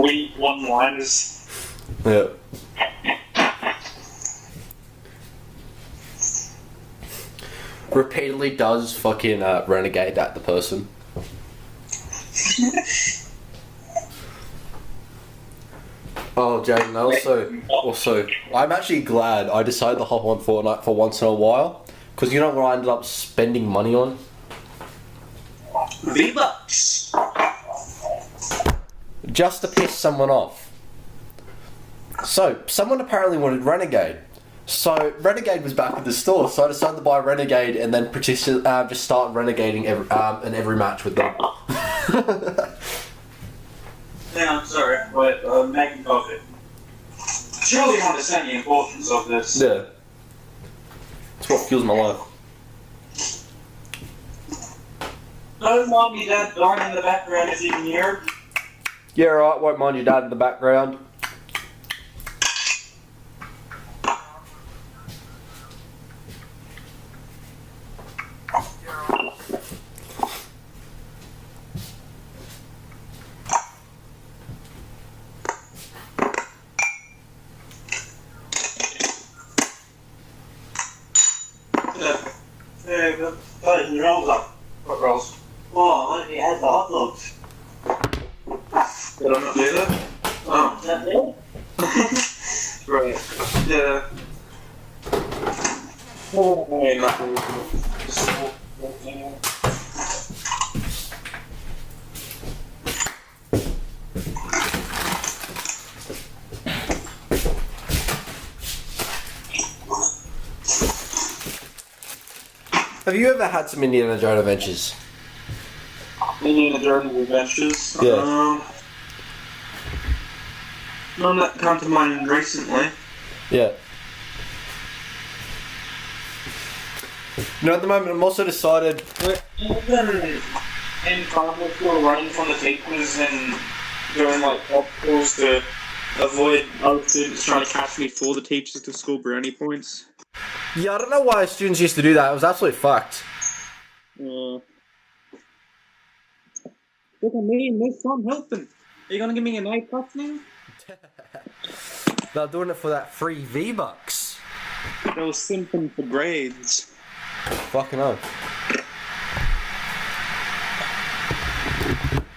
[SPEAKER 4] Weak one-liners.
[SPEAKER 2] Yeah. Repeatedly does fucking renegade at the person. Oh, Jaden, also, I'm actually glad I decided to hop on Fortnite for once in a while, because you know what I ended up spending money on?
[SPEAKER 4] V-Bucks.
[SPEAKER 2] Just to piss someone off. So, someone apparently wanted Renegade. So, Renegade was back at the store, so I decided to buy Renegade and then just start Renegading in every match with them.
[SPEAKER 4] Yeah, I'm sorry, but making coffee. Surely you understand the importance of this.
[SPEAKER 2] Yeah. It's what fuels my life.
[SPEAKER 4] Don't mind me dad dying in the background if you can hear.
[SPEAKER 2] Yeah, right, won't mind your dad in the background.
[SPEAKER 4] Put your rolls up. What rolls? Oh, why don't you add the hot dogs? Did I not do that? Oh. Is that there? Right. Yeah. Oh, nothing.
[SPEAKER 2] Have you ever had some Indiana Jones adventures?
[SPEAKER 4] Indiana Jones adventures?
[SPEAKER 2] Yeah.
[SPEAKER 4] None that come to mind recently.
[SPEAKER 2] Yeah. You know, at the moment, I'm also decided...
[SPEAKER 4] Even in primary school, running from the teachers and doing like obstacles to avoid other students trying to catch me for the teachers to score brownie points.
[SPEAKER 2] Yeah, I don't know why students used to do that. It was absolutely fucked.
[SPEAKER 4] Look at me, miss, I'm helping. Are you gonna give me an A plus now?
[SPEAKER 2] They're doing it for that free V-Bucks.
[SPEAKER 4] They were simping for grades.
[SPEAKER 2] Fucking hell.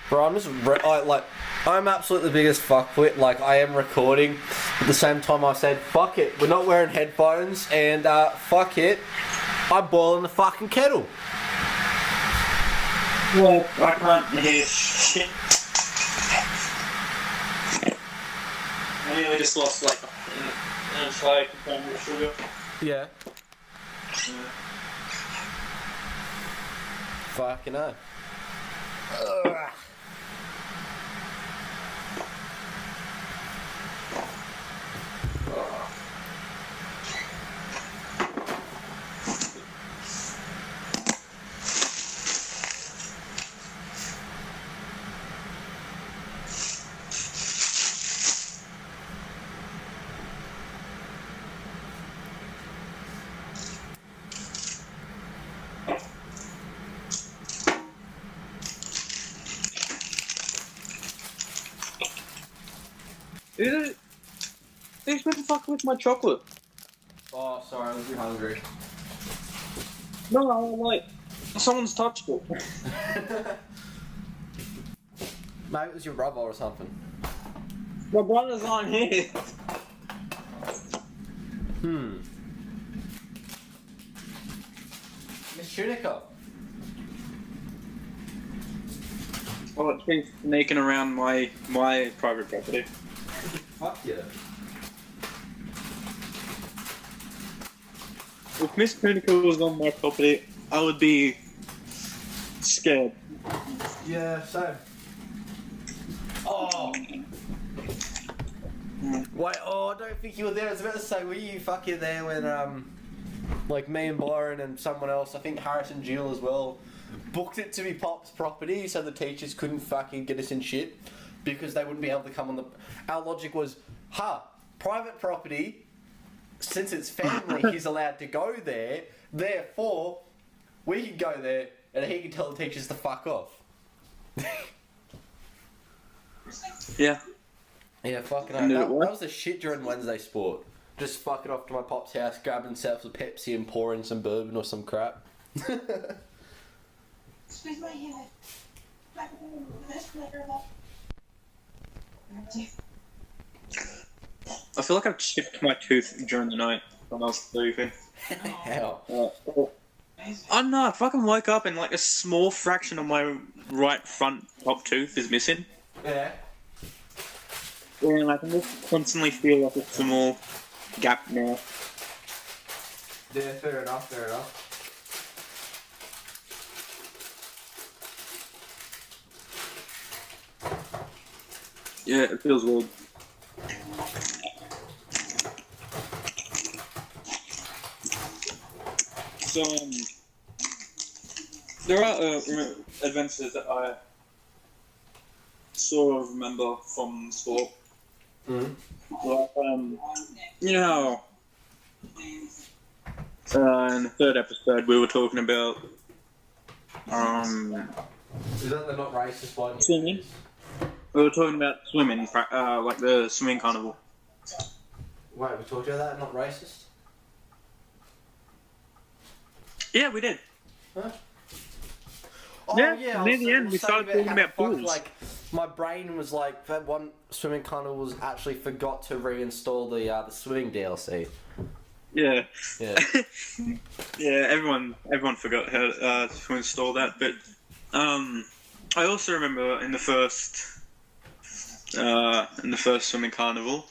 [SPEAKER 2] Bro, I'm just... I'm absolutely the biggest fuckwit. Like, I am recording. At the same time, I said, fuck it. We're not wearing headphones. And, fuck it. I'm boiling the fucking kettle.
[SPEAKER 4] Well, I can't hear shit. I nearly just lost, like, an entire container of sugar.
[SPEAKER 2] Yeah. Fucking hell.
[SPEAKER 1] Who's been fucking with my chocolate?
[SPEAKER 2] Oh, sorry, I was too hungry.
[SPEAKER 1] No, I'm like, someone's touched it.
[SPEAKER 2] Maybe it was your brother or something.
[SPEAKER 1] My brother's on here.
[SPEAKER 2] Miss Tunica.
[SPEAKER 1] Oh, it's been sneaking around my private property.
[SPEAKER 2] Fuck yeah.
[SPEAKER 1] If Miss Tunica was on my property, I would be scared.
[SPEAKER 2] Yeah, same. Oh! Wait, I don't think you were there. I was about to say, were you fucking there when, like me and Byron and someone else, I think Harris and Jill as well, booked it to be Pop's property so the teachers couldn't fucking get us in shit because they wouldn't be able to come on the... Our logic was, private property, since it's family, he's allowed to go there, therefore, we can go there and he can tell the teachers to fuck off.
[SPEAKER 1] Yeah.
[SPEAKER 2] Yeah, fucking hell. That was the shit during Wednesday sport. Just fucking off to my pop's house, grabbing himself a Pepsi and pouring some bourbon or some crap.
[SPEAKER 5] Squeeze my hand.
[SPEAKER 1] I feel like I've chipped my tooth during the night when I was sleeping.
[SPEAKER 2] How?
[SPEAKER 1] Oh no, I fucking woke up and like a small fraction of my right front top tooth is missing.
[SPEAKER 2] Yeah.
[SPEAKER 1] And I can just constantly feel like a small gap now.
[SPEAKER 2] Yeah, fair enough, fair enough.
[SPEAKER 1] Yeah, it feels weird. So, there are adventures that I sort of remember from sport.
[SPEAKER 2] Mm-hmm.
[SPEAKER 1] Like, you know how in the third episode we were talking about
[SPEAKER 2] Is that the not racist one?
[SPEAKER 1] swimming? We were talking about swimming, like the swimming carnival.
[SPEAKER 2] Wait, we talked about that, not racist?
[SPEAKER 1] Yeah, we did.
[SPEAKER 2] Huh? Oh,
[SPEAKER 1] Yeah, near the end we started talking about pools.
[SPEAKER 2] Like, my brain was like, that one swimming carnival was actually forgot to reinstall the swimming DLC.
[SPEAKER 1] Yeah.
[SPEAKER 2] Yeah.
[SPEAKER 1] Yeah, everyone forgot how to install that, but I also remember in the first swimming carnival,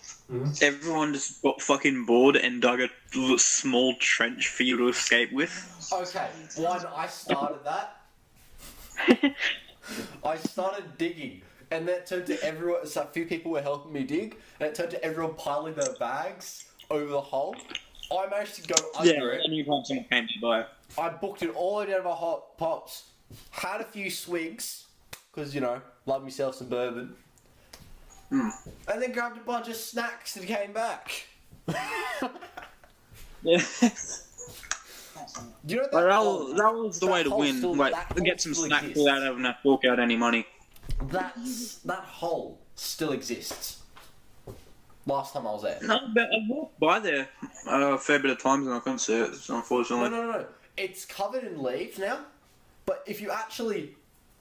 [SPEAKER 1] everyone just got fucking bored and dug a small trench for you to escape with.
[SPEAKER 2] Okay, one, I started that. I started digging, and that turned to everyone. So a few people were helping me dig, and it turned to everyone piling their bags over the hole. I managed to go under it.
[SPEAKER 1] Anytime someone came by.
[SPEAKER 2] I booked it all down my hot pops. Had a few swigs, because love myself some bourbon. And then grabbed a bunch of snacks and came back.
[SPEAKER 1] Yeah.
[SPEAKER 2] You know
[SPEAKER 1] that was the way to win. Like, get some snacks without having to fork out any money.
[SPEAKER 2] That hole still exists. Last time I was there.
[SPEAKER 1] No, but I walked by there a fair bit of times and I couldn't see it, unfortunately.
[SPEAKER 2] No. It's covered in leaves now, but if you actually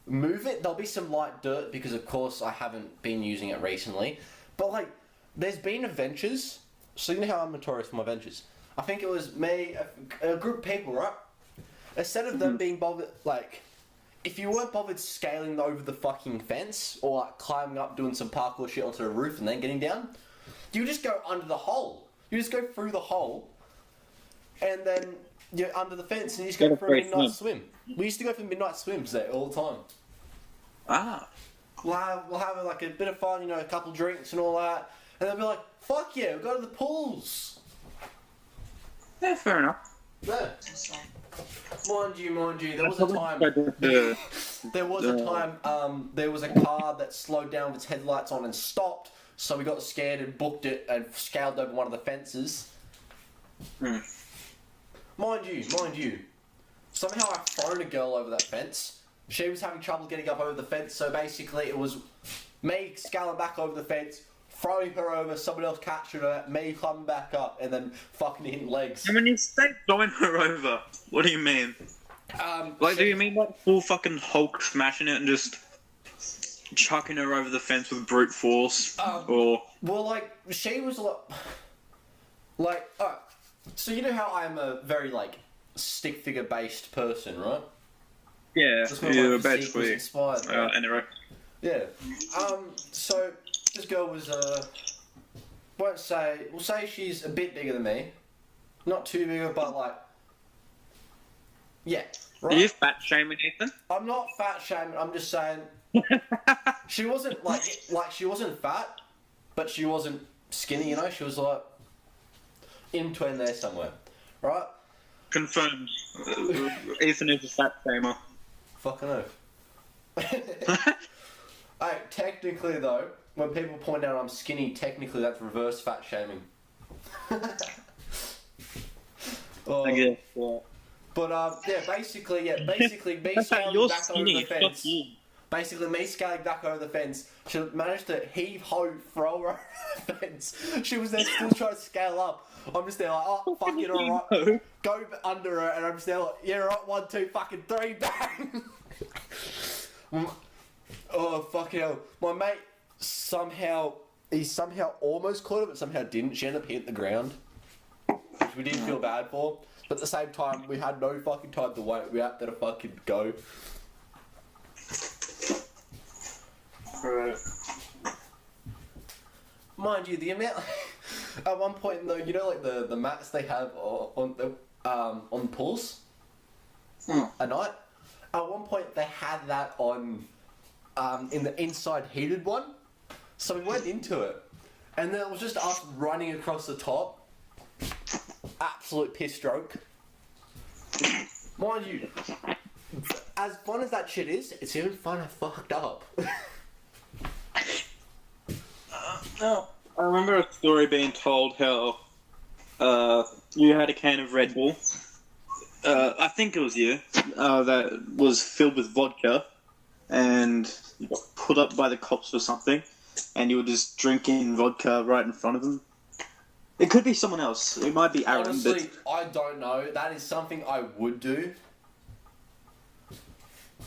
[SPEAKER 2] move it, there'll be some light dirt because, of course, I haven't been using it recently. But, there's been adventures. So you know how I'm notorious for my adventures. I think it was me, a group of people, right? Instead of them being bothered, if you weren't bothered scaling over the fucking fence or climbing up, doing some parkour shit onto the roof and then getting down, you just go under the hole. You just go through the hole, and then you're under the fence, and you just go for a midnight swim. We used to go for midnight swims there all the time.
[SPEAKER 1] Ah.
[SPEAKER 2] We'll have a bit of fun, a couple drinks and all that, and they'll be like, "Fuck yeah, we'll go to the pools."
[SPEAKER 1] Yeah, fair enough.
[SPEAKER 2] Yeah. Mind you, there was a time. There was a car that slowed down with its headlights on and stopped. So we got scared and booked it and scaled over one of the fences. Mind you, somehow I thrown a girl over that fence. She was having trouble getting up over the fence, so basically it was me scaling back over the fence, throwing her over, someone else catching her, me climbing back up, and then fucking hitting legs.
[SPEAKER 4] I mean, you say throwing her over. What do you mean? Do you mean like full fucking Hulk smashing it and just chucking her over the fence with brute force? Or
[SPEAKER 2] well, like she was like, so you know how I'm a very like stick figure based person, right?
[SPEAKER 4] yeah,
[SPEAKER 2] You're
[SPEAKER 4] basically
[SPEAKER 2] inspired. Right?
[SPEAKER 4] anyway.
[SPEAKER 2] Yeah. So this girl was we'll say she's a bit bigger than me, not too big, but like, yeah. Right?
[SPEAKER 4] Are you fat shaming, Ethan?
[SPEAKER 2] I'm not fat shaming. I'm just saying she wasn't like she wasn't fat, but she wasn't skinny. You know, she was like in between there somewhere, right?
[SPEAKER 4] Confirmed. Ethan is a fat shamer.
[SPEAKER 2] Fucking oath. Hey, technically though, when people point out I'm skinny, technically that's reverse fat shaming.
[SPEAKER 4] I guess. Yeah.
[SPEAKER 2] But basically me scaling back over the fence. Basically, me scaling back over the fence, she managed to heave-ho throw her over the fence. She was there still trying to scale up. I'm just there like, oh, fuck it, alright. Go under her, and I'm just there like, yeah, right, 1, 2, fucking 3, bang! Oh, fucking hell. My mate somehow almost caught it, but somehow didn't. She ended up hitting the ground, which we didn't feel bad for. But at the same time, we had no fucking time to wait. We had to fucking go.
[SPEAKER 4] Right.
[SPEAKER 2] Mind you, the amount at one point though, you know, like the mats they have on the pools at night. At one point, they had that on in the inside heated one, so we went into it, and then it was just us running across the top. Absolute piss stroke. Mind you, as fun as that shit is, it's even funner fucked up.
[SPEAKER 4] No, I remember a story being told how you had a can of Red Bull. I think it was you. That was filled with vodka, and you got put up by the cops or something, and you were just drinking vodka right in front of them. It could be someone else. It might be Aaron.
[SPEAKER 2] Honestly, I don't know. That is something I would do.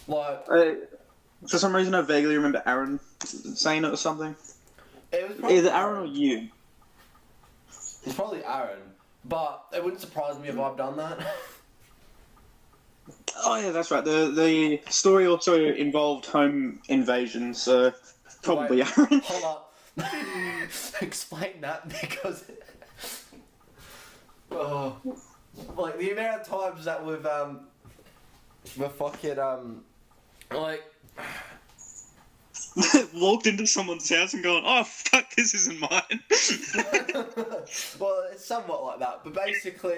[SPEAKER 2] Like,
[SPEAKER 4] for some reason, I vaguely remember Aaron saying it or something.
[SPEAKER 2] it was probably
[SPEAKER 4] Either Aaron or you.
[SPEAKER 2] It's probably Aaron, but it wouldn't surprise me if I've done that.
[SPEAKER 4] Oh yeah, that's right. The story also involved home invasion, so probably
[SPEAKER 2] Wait,
[SPEAKER 4] Aaron.
[SPEAKER 2] hold up. Explain that, because like the amount of times that we've fucking like
[SPEAKER 4] walked into someone's house and gone, oh fuck, this isn't mine.
[SPEAKER 2] well, it's somewhat like that, but basically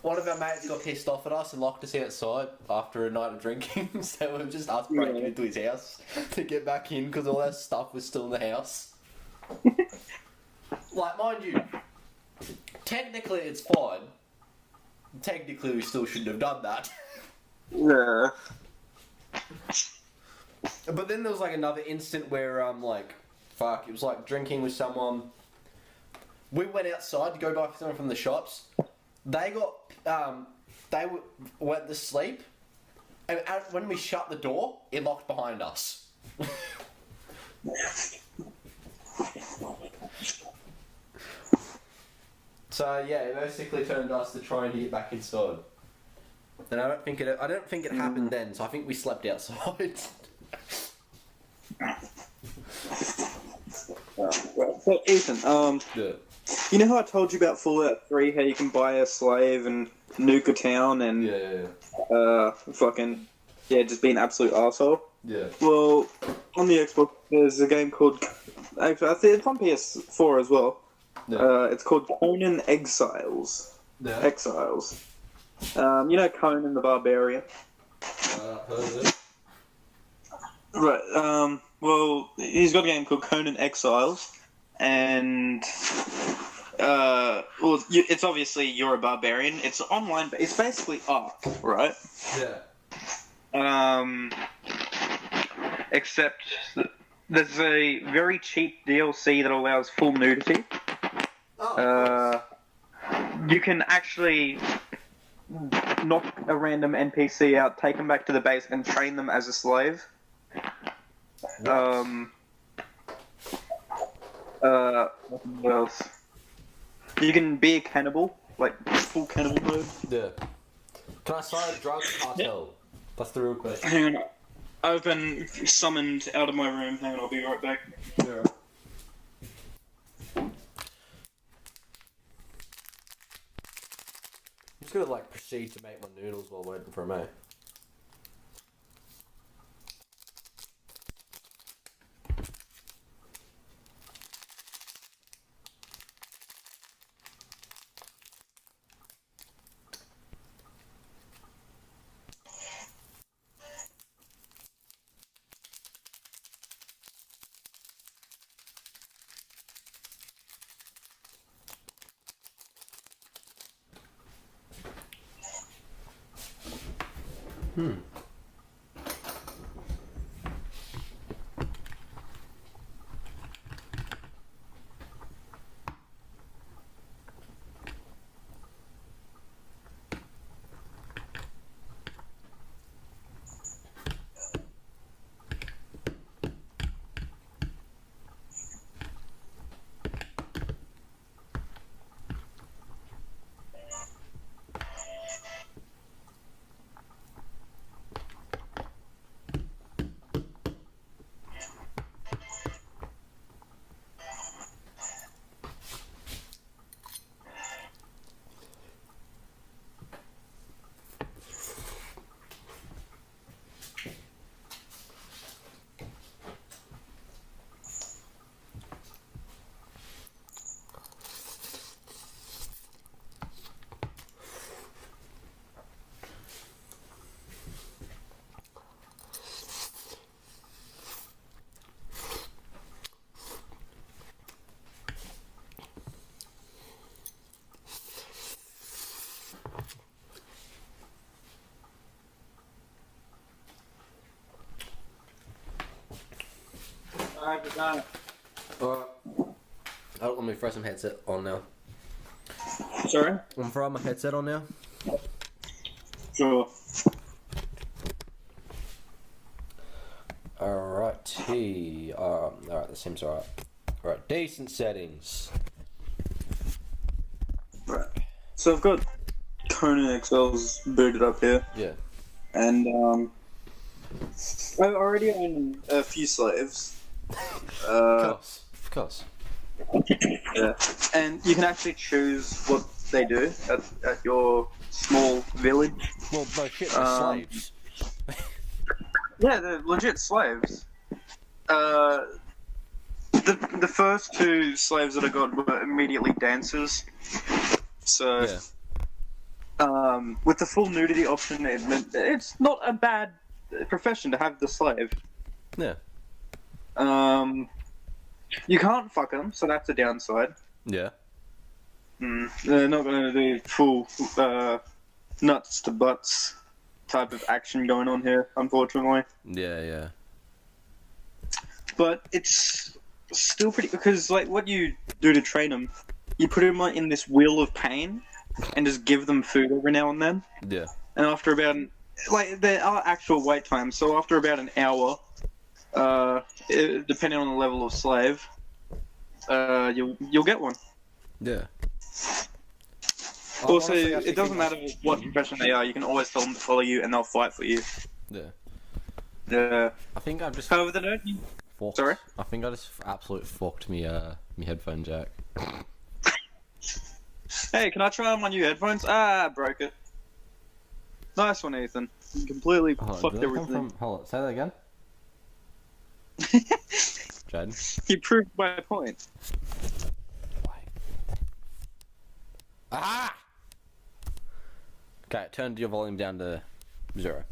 [SPEAKER 2] one of our mates got pissed off at us and locked us outside after a night of drinking, so it was just us breaking into his house to get back in because all our stuff was still in the house. Like, mind you, technically it's fine. Technically we still shouldn't have done that.
[SPEAKER 4] Yeah.
[SPEAKER 2] But then there was like another instant where it was like drinking with someone. We went outside to go buy something from the shops. They went to sleep, and when we shut the door, it locked behind us. So yeah, it basically turned us to trying to get back inside. And I don't think it happened then. So I think we slept outside.
[SPEAKER 4] So Ethan,
[SPEAKER 2] Yeah.
[SPEAKER 4] you know how I told you about Fallout 3, how you can buy a slave and nuke a town and just be an absolute arsehole?
[SPEAKER 2] Yeah.
[SPEAKER 4] Well, on the Xbox, there's a game called... Actually, I think it's on PS4 as well.
[SPEAKER 2] Yeah.
[SPEAKER 4] It's called Conan Exiles.
[SPEAKER 2] Yeah.
[SPEAKER 4] Exiles. You know Conan the Barbarian?
[SPEAKER 2] Heard of it.
[SPEAKER 4] Right, well, he's got a game called Conan Exiles, and... it's obviously you're a barbarian. It's online, but it's basically Ark, right?
[SPEAKER 2] Yeah.
[SPEAKER 4] Except
[SPEAKER 3] there's a very cheap DLC that allows full nudity. You can actually knock a random NPC out, take them back to the base, and train them as a slave. What else? You can be a cannibal, like full cannibal mode.
[SPEAKER 2] Yeah. Can I start a drug cartel? Yep. That's the real question.
[SPEAKER 3] Hang on. I've been summoned out of my room. Hang on, I'll be right back.
[SPEAKER 2] Yeah. I'm just gonna like proceed to make my noodles while waiting for me.
[SPEAKER 3] Alright.
[SPEAKER 2] Alright. Oh, let me throw some headset on now.
[SPEAKER 3] Sorry?
[SPEAKER 2] I'm throwing my headset on now.
[SPEAKER 3] Sure.
[SPEAKER 2] Alrighty. Alright, that seems alright. Alright, decent settings.
[SPEAKER 3] Right. So I've got Conan XLs booted up here.
[SPEAKER 2] Yeah.
[SPEAKER 3] And, I already own a few slaves.
[SPEAKER 2] Of course.
[SPEAKER 3] Yeah. And you can actually choose what they do at your small village.
[SPEAKER 2] Well, no shit, they're slaves.
[SPEAKER 3] Yeah, they're legit slaves. The first two slaves that I got were immediately dancers. So, with the full nudity option, it's not a bad profession to have the slave.
[SPEAKER 2] Yeah.
[SPEAKER 3] You can't fuck them, so that's a downside.
[SPEAKER 2] Yeah.
[SPEAKER 3] They're not going to do full nuts to butts type of action going on here, unfortunately.
[SPEAKER 2] Yeah.
[SPEAKER 3] But it's still pretty, because like what you do to train them, you put them in this wheel of pain and just give them food every now and then.
[SPEAKER 2] Yeah.
[SPEAKER 3] And after about there are actual wait times, so after about an hour, depending on the level of slave, you'll get one.
[SPEAKER 2] Yeah.
[SPEAKER 3] Also, it doesn't matter what profession they are, you can always tell them to follow you and they'll fight for you.
[SPEAKER 2] Yeah.
[SPEAKER 3] Yeah.
[SPEAKER 2] I think I've just...
[SPEAKER 3] However, they don't...
[SPEAKER 2] Fucked.
[SPEAKER 3] Sorry?
[SPEAKER 2] I think I just absolutely fucked me headphone jack.
[SPEAKER 3] Hey, can I try on my new headphones? Ah, I broke it. Nice one, Ethan. You completely fucked everything.
[SPEAKER 2] Hold on, say that again? Jaden?
[SPEAKER 3] You proved my point.
[SPEAKER 2] Ah! Okay, turn your volume down to 0.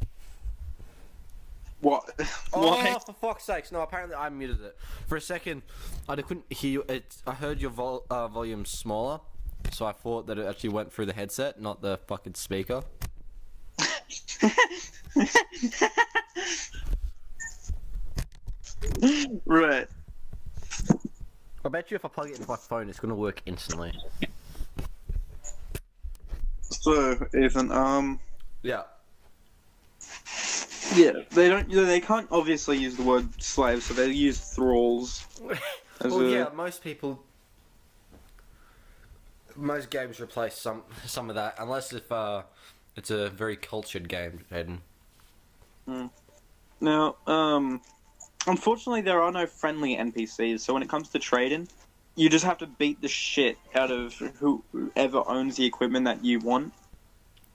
[SPEAKER 3] What?
[SPEAKER 2] Oh, for fuck's sakes! No, apparently I muted it for a second. I couldn't hear you. I heard your volume smaller, so I thought that it actually went through the headset, not the fucking speaker.
[SPEAKER 3] Right.
[SPEAKER 2] I bet you if I plug it into my phone, it's gonna work instantly.
[SPEAKER 3] So, Ethan,
[SPEAKER 2] Yeah.
[SPEAKER 3] yeah, they can't obviously use the word slave, so they use thralls.
[SPEAKER 2] Well, yeah, most games replace some of that, unless if it's a very cultured game, Hayden.
[SPEAKER 3] Now, unfortunately, there are no friendly NPCs, so when it comes to trading, you just have to beat the shit out of whoever owns the equipment that you want,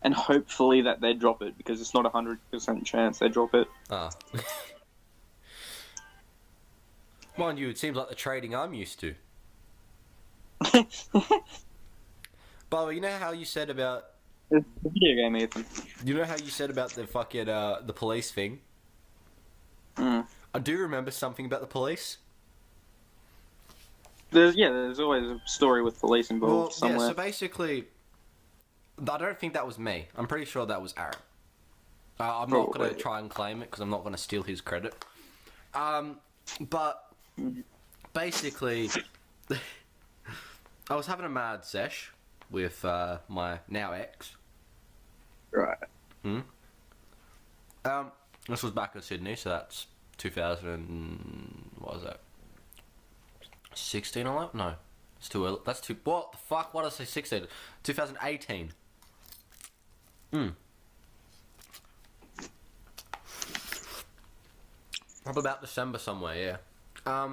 [SPEAKER 3] and hopefully that they drop it, because it's not 100% chance they drop it.
[SPEAKER 2] Ah. Mind you, it seems like the trading I'm used to. But you know how you said about...
[SPEAKER 3] It's a video game, Ethan.
[SPEAKER 2] You know how you said about the fucking, the police thing?
[SPEAKER 3] Mm.
[SPEAKER 2] I do remember something about the police.
[SPEAKER 3] There's always a story with police involved somewhere.
[SPEAKER 2] Yeah, so basically... I don't think that was me. I'm pretty sure that was Aaron. I'm not going to try and claim it, because I'm not going to steal his credit. But... Basically... I was having a mad sesh with my now ex.
[SPEAKER 3] Right.
[SPEAKER 2] This was back in Sydney, so that's 2000. What was that? 16 or what? No, it's too early. That's too. What the fuck? What did I say? 16. 2018. Probably about December somewhere. Yeah.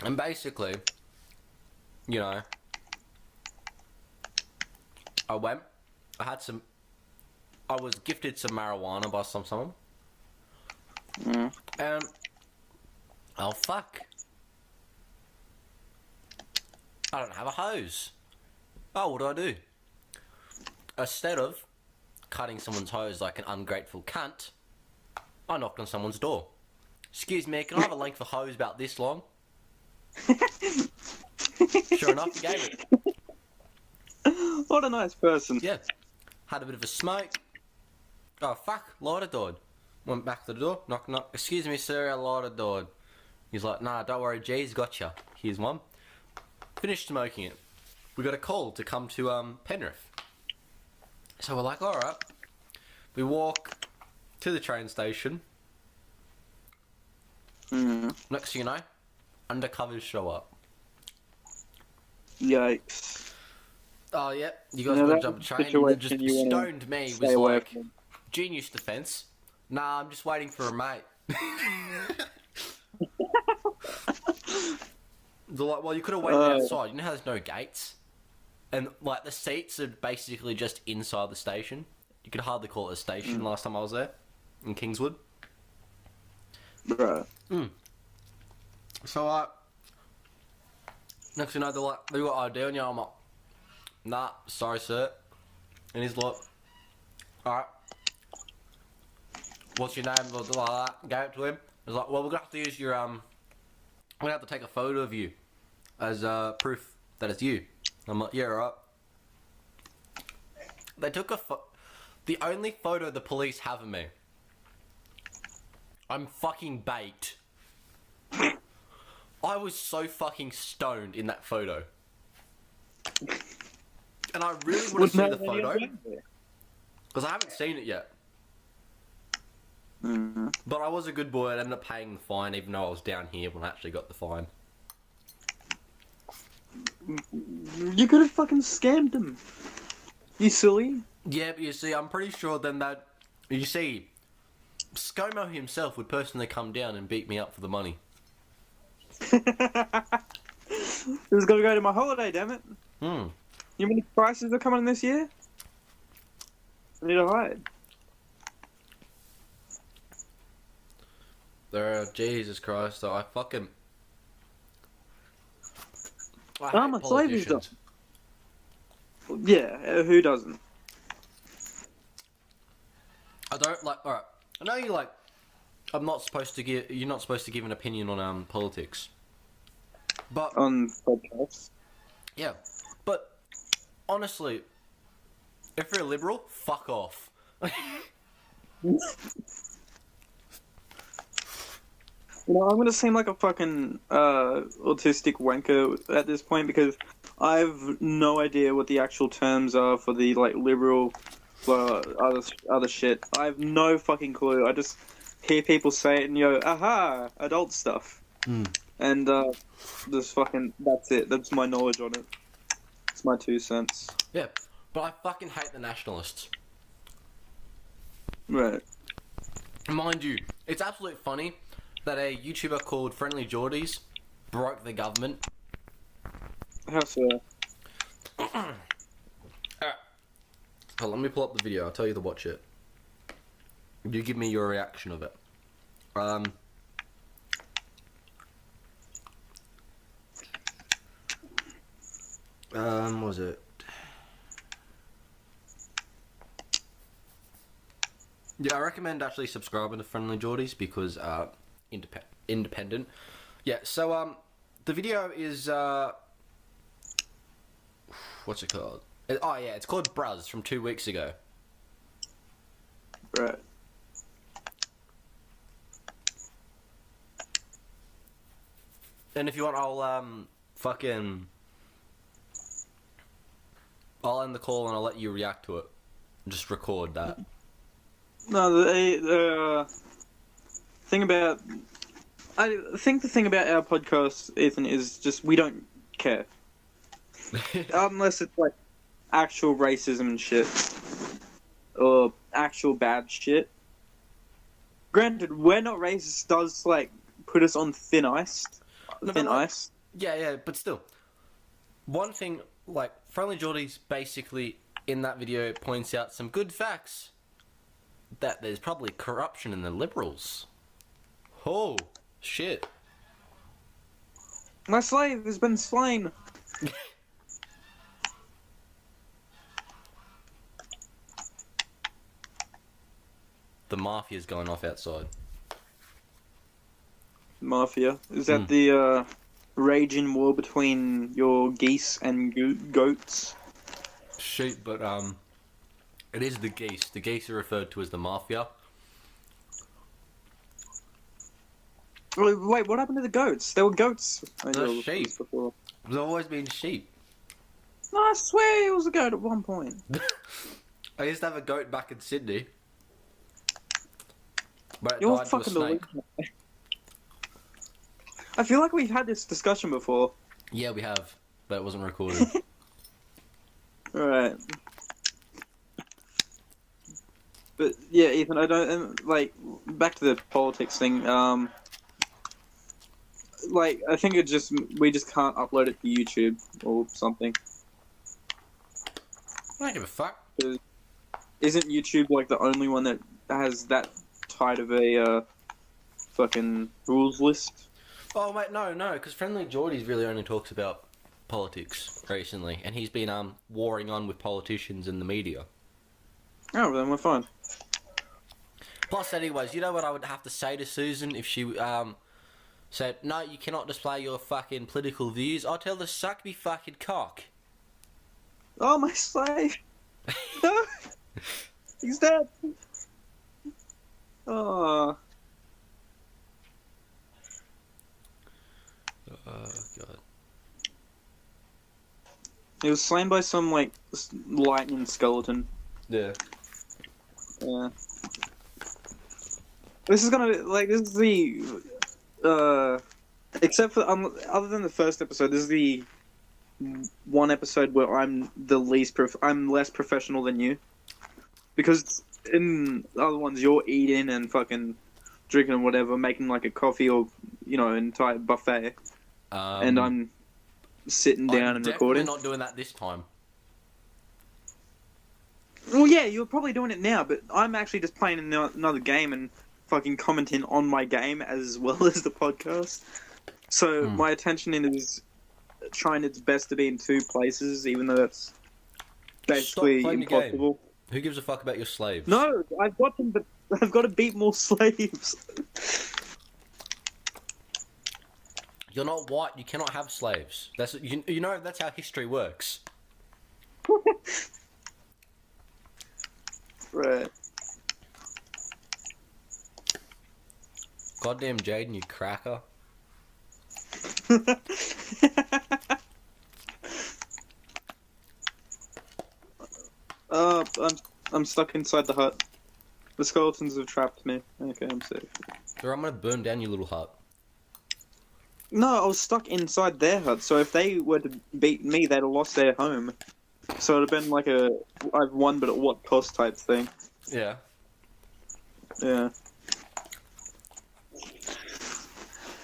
[SPEAKER 2] And basically, you know, I was gifted some marijuana by someone. And, oh fuck. I don't have a hose. Oh, what do? Instead of cutting someone's hose like an ungrateful cunt, I knocked on someone's door. Excuse me, can I have a length of hose about this long? Sure enough, he gave it.
[SPEAKER 3] What a nice person.
[SPEAKER 2] Yeah. Had a bit of a smoke. Oh, fuck. Lighter died. Went back to the door. Knock, knock. Excuse me, sir. Our lighter died. He's like, nah, don't worry, G's gotcha. Here's one. Finished smoking it. We got a call to come to Penrith. So we're like, alright. We walk to the train station. Next thing you know, undercovers show up.
[SPEAKER 3] Yikes.
[SPEAKER 2] Oh, yeah, you guys want to jump a train? And then just stoned me, was like, genius defense. Nah, I'm just waiting for a mate. They're like, well, you could have waited outside. You know how there's no gates? And, like, the seats are basically just inside the station. You could hardly call it a station last time I was there, in Kingswood.
[SPEAKER 3] Bruh.
[SPEAKER 2] So, next thing you know, they're like, they got ID on you. I'm like, nah, sorry, sir. And he's like, alright. What's your name? Blah, blah, blah. Gave it to him. He's like, well, we're going to have to use your, we're going to have to take a photo of you as proof that it's you. I'm like, yeah, right. They took the only photo the police have of me. I'm fucking baked. I was so fucking stoned in that photo. And I really want to see the photo. Because I haven't seen it yet. But I was a good boy and ended up paying the fine, even though I was down here when I actually got the fine.
[SPEAKER 3] You could have fucking scammed him. You silly.
[SPEAKER 2] Yeah, but you see, I'm pretty sure then that... You see, ScoMo himself would personally come down and beat me up for the money.
[SPEAKER 3] This is gonna go to my holiday, damn it. You know how many prices are coming in this year? I need to hide.
[SPEAKER 2] Jesus Christ, though, I fucking...
[SPEAKER 3] I'm a slave dog. Yeah, who doesn't?
[SPEAKER 2] I don't like... Alright, I know you like... You're not supposed to give an opinion on politics. But...
[SPEAKER 3] On podcasts?
[SPEAKER 2] Yeah, but honestly, if you're a liberal, fuck off.
[SPEAKER 3] I'm gonna seem like a fucking autistic wanker at this point because I've no idea what the actual terms are for the like liberal other shit. I have no fucking clue. I just hear people say it and aha, adult stuff. And just fucking that's it. That's my knowledge on it. It's my 2 cents.
[SPEAKER 2] Yeah, but I fucking hate the nationalists.
[SPEAKER 3] Right.
[SPEAKER 2] Mind you, it's absolutely funny that a YouTuber called Friendly Geordies broke the government.
[SPEAKER 3] How so?
[SPEAKER 2] Alright. Oh, let me pull up the video. I'll tell you to watch it. You give me your reaction of it. Was it? Yeah, I recommend actually subscribing to Friendly Geordies because independent. Yeah, so the video is what's it called? Oh yeah, it's called Bruz from 2 weeks ago.
[SPEAKER 3] Right.
[SPEAKER 2] And if you want, I'll I'll end the call and I'll let you react to it. Just record that.
[SPEAKER 3] No, the thing about I think the thing about our podcast, Ethan, is just we don't care unless it's like actual racism and shit or actual bad shit. Granted, we're not racist. Does like put us on thin ice. Ice.
[SPEAKER 2] Yeah, but still, one thing like Friendly Geordies basically in that video points out some good facts. That there's probably corruption in the Liberals. Oh, shit.
[SPEAKER 3] My slave has been slain.
[SPEAKER 2] The mafia's going off outside.
[SPEAKER 3] Mafia? Is that the raging war between your geese and goats?
[SPEAKER 2] Sheep, but it is the geese. The geese are referred to as the mafia.
[SPEAKER 3] Wait, what happened to the goats? There were goats.
[SPEAKER 2] They're sheep. There's always been sheep.
[SPEAKER 3] No, I swear it was a goat at one point.
[SPEAKER 2] I used to have a goat back in Sydney. But it
[SPEAKER 3] You're
[SPEAKER 2] died to a
[SPEAKER 3] fucking
[SPEAKER 2] snake.
[SPEAKER 3] I feel like we've had this discussion before.
[SPEAKER 2] Yeah, we have, but it wasn't recorded.
[SPEAKER 3] Alright. But yeah, Ethan, I don't like back to the politics thing. Like I think we just can't upload it to YouTube or something.
[SPEAKER 2] I don't give a fuck.
[SPEAKER 3] Isn't YouTube like the only one that has that tight of a fucking rules list?
[SPEAKER 2] Oh wait, no, because Friendly Geordies really only talks about politics recently, and he's been warring on with politicians and the media.
[SPEAKER 3] Oh, then we're fine.
[SPEAKER 2] Plus, anyways, you know what I would have to say to Susan if she said, "No, you cannot display your fucking political views." I'll tell her, "Suck me fucking cock."
[SPEAKER 3] Oh, my slave! No! He's dead! Oh.
[SPEAKER 2] Oh, God.
[SPEAKER 3] He was slain by some, like, lightning skeleton.
[SPEAKER 2] Yeah.
[SPEAKER 3] Yeah. This is the, except for, other than the first episode, this is the one episode where I'm less professional than you. Because in the other ones, you're eating and fucking drinking and whatever, making like a coffee or, an entire buffet. And I'm sitting down and recording.
[SPEAKER 2] I'm definitely not doing that this time.
[SPEAKER 3] Well, yeah, you're probably doing it now, but I'm actually just playing another game and fucking commenting on my game as well as the podcast. So my attention is trying its best to be in two places, even though that's basically impossible.
[SPEAKER 2] Who gives a fuck about your slaves?
[SPEAKER 3] No, I've got them, but I've got to beat more slaves.
[SPEAKER 2] You're not white. You cannot have slaves. That's that's how history works.
[SPEAKER 3] Right.
[SPEAKER 2] Goddamn Jaden, you cracker.
[SPEAKER 3] I'm stuck inside the hut. The skeletons have trapped me. Okay, I'm safe.
[SPEAKER 2] So I'm gonna burn down your little hut.
[SPEAKER 3] No, I was stuck inside their hut, so if they were to beat me, they'd have lost their home. So it'd have been like a I've won but at what cost type thing.
[SPEAKER 2] Yeah.
[SPEAKER 3] Yeah.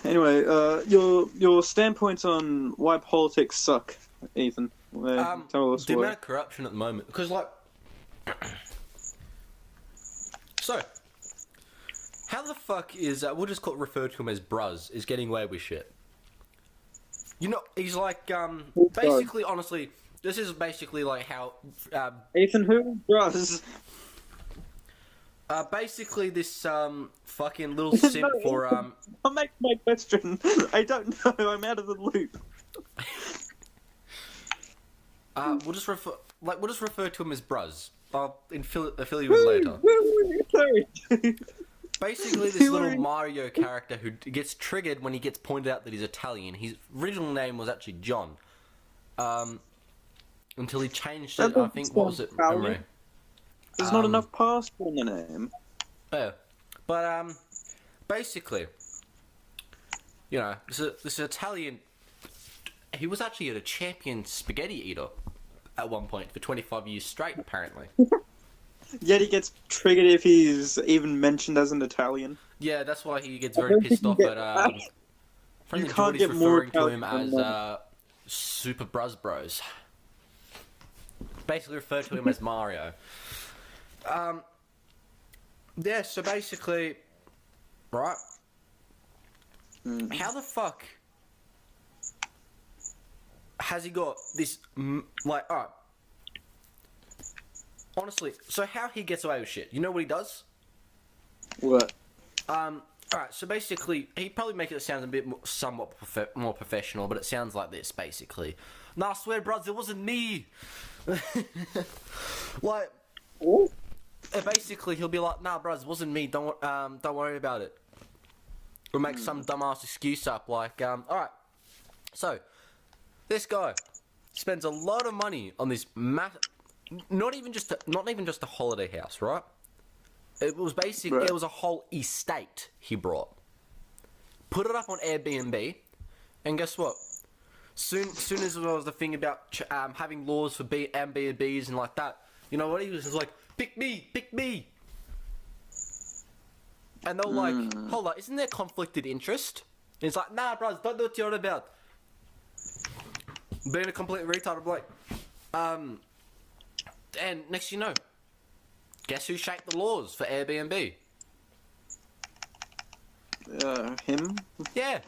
[SPEAKER 3] Anyway, your standpoints on why politics suck, Ethan. Tell us
[SPEAKER 2] the
[SPEAKER 3] why.
[SPEAKER 2] amount of corruption at the moment, because like, so how the fuck is we'll just refer to him as Bruz is getting away with shit? You know, he's like basically, honestly, this is basically like how
[SPEAKER 3] Ethan, who Bruz?
[SPEAKER 2] Basically this fucking little simp for
[SPEAKER 3] I'll make my question. I don't know. I'm out of the loop.
[SPEAKER 2] we'll just refer to him as Bruz. I'll fill you in later.
[SPEAKER 3] Sorry.
[SPEAKER 2] Basically, this little Mario character who gets triggered when he gets pointed out that he's Italian. His original name was actually John. Until he changed it, I think, what was it?
[SPEAKER 3] There's not enough pasta in the name.
[SPEAKER 2] Yeah. But, basically, you know, this Italian, he was actually a champion spaghetti eater at one point for 25 years straight, apparently.
[SPEAKER 3] Yet he gets triggered if he's even mentioned as an Italian.
[SPEAKER 2] Yeah, that's why he gets very pissed off at, Friendly Jordy's referring to him as, Super Bruz Bros. Basically referred to him as Mario. Yeah, so basically, right? How the fuck has he got this, like, alright. Honestly, so how he gets away with shit, you know what he does?
[SPEAKER 3] What?
[SPEAKER 2] Alright, so basically, he probably make it sound a bit somewhat more professional, but it sounds like this, basically. Nah, I swear, bruds, it wasn't me! Like, basically, he'll be like, nah, bruds, it wasn't me, don't worry about it. Or make some dumbass excuse up, like, alright. So, this guy spends a lot of money on this not even just a holiday house, right? It was basically, it was a whole estate he brought. Put it up on Airbnb, and guess what? Soon as there was the thing about having laws for Airbnbs and like that, you know what? He was just like, pick me! And they were like, hold on, isn't there conflicted interest? And it's like, nah, bros, don't do what you're about. Being a complete retard, I'm like, and next you know, guess who shaped the laws for Airbnb?
[SPEAKER 3] Him?
[SPEAKER 2] Yeah.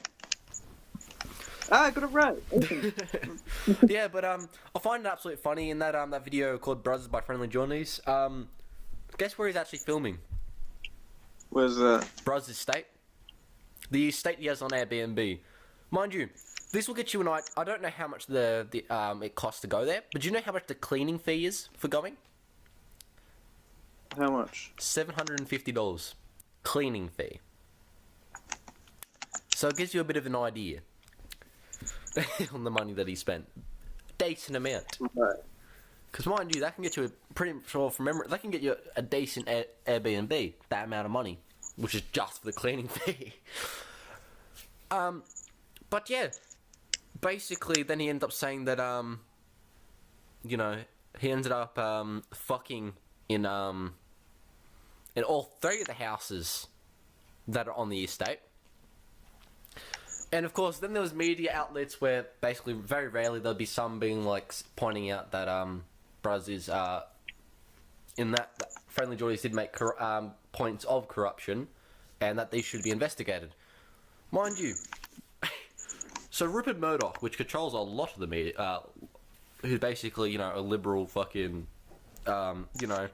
[SPEAKER 3] I got it right.
[SPEAKER 2] Yeah, but I find it absolutely funny in that that video called Brothers by Friendly Journeys. Guess where he's actually filming?
[SPEAKER 3] Where's that?
[SPEAKER 2] Brothers' estate. The estate he has on Airbnb. Mind you, this will get you an idea. I don't know how much it costs to go there, but do you know how much the cleaning fee is for going?
[SPEAKER 3] How much?
[SPEAKER 2] $750 cleaning fee. So it gives you a bit of an idea on the money that he spent. Decent amount.
[SPEAKER 3] Right.
[SPEAKER 2] Because mind you, that can get you pretty sure from memory. That can get you a decent Airbnb. That amount of money, which is just for the cleaning fee. But yeah, basically, then he ended up saying that you know, he ended up fucking in all three of the houses that are on the estate. And of course, then there was media outlets where basically very rarely there'll be some being like pointing out that Bruz is in that Friendly Jordies did make points of corruption, and that these should be investigated. Mind you, so Rupert Murdoch, which controls a lot of the media, who's basically, you know, a liberal fucking, you know,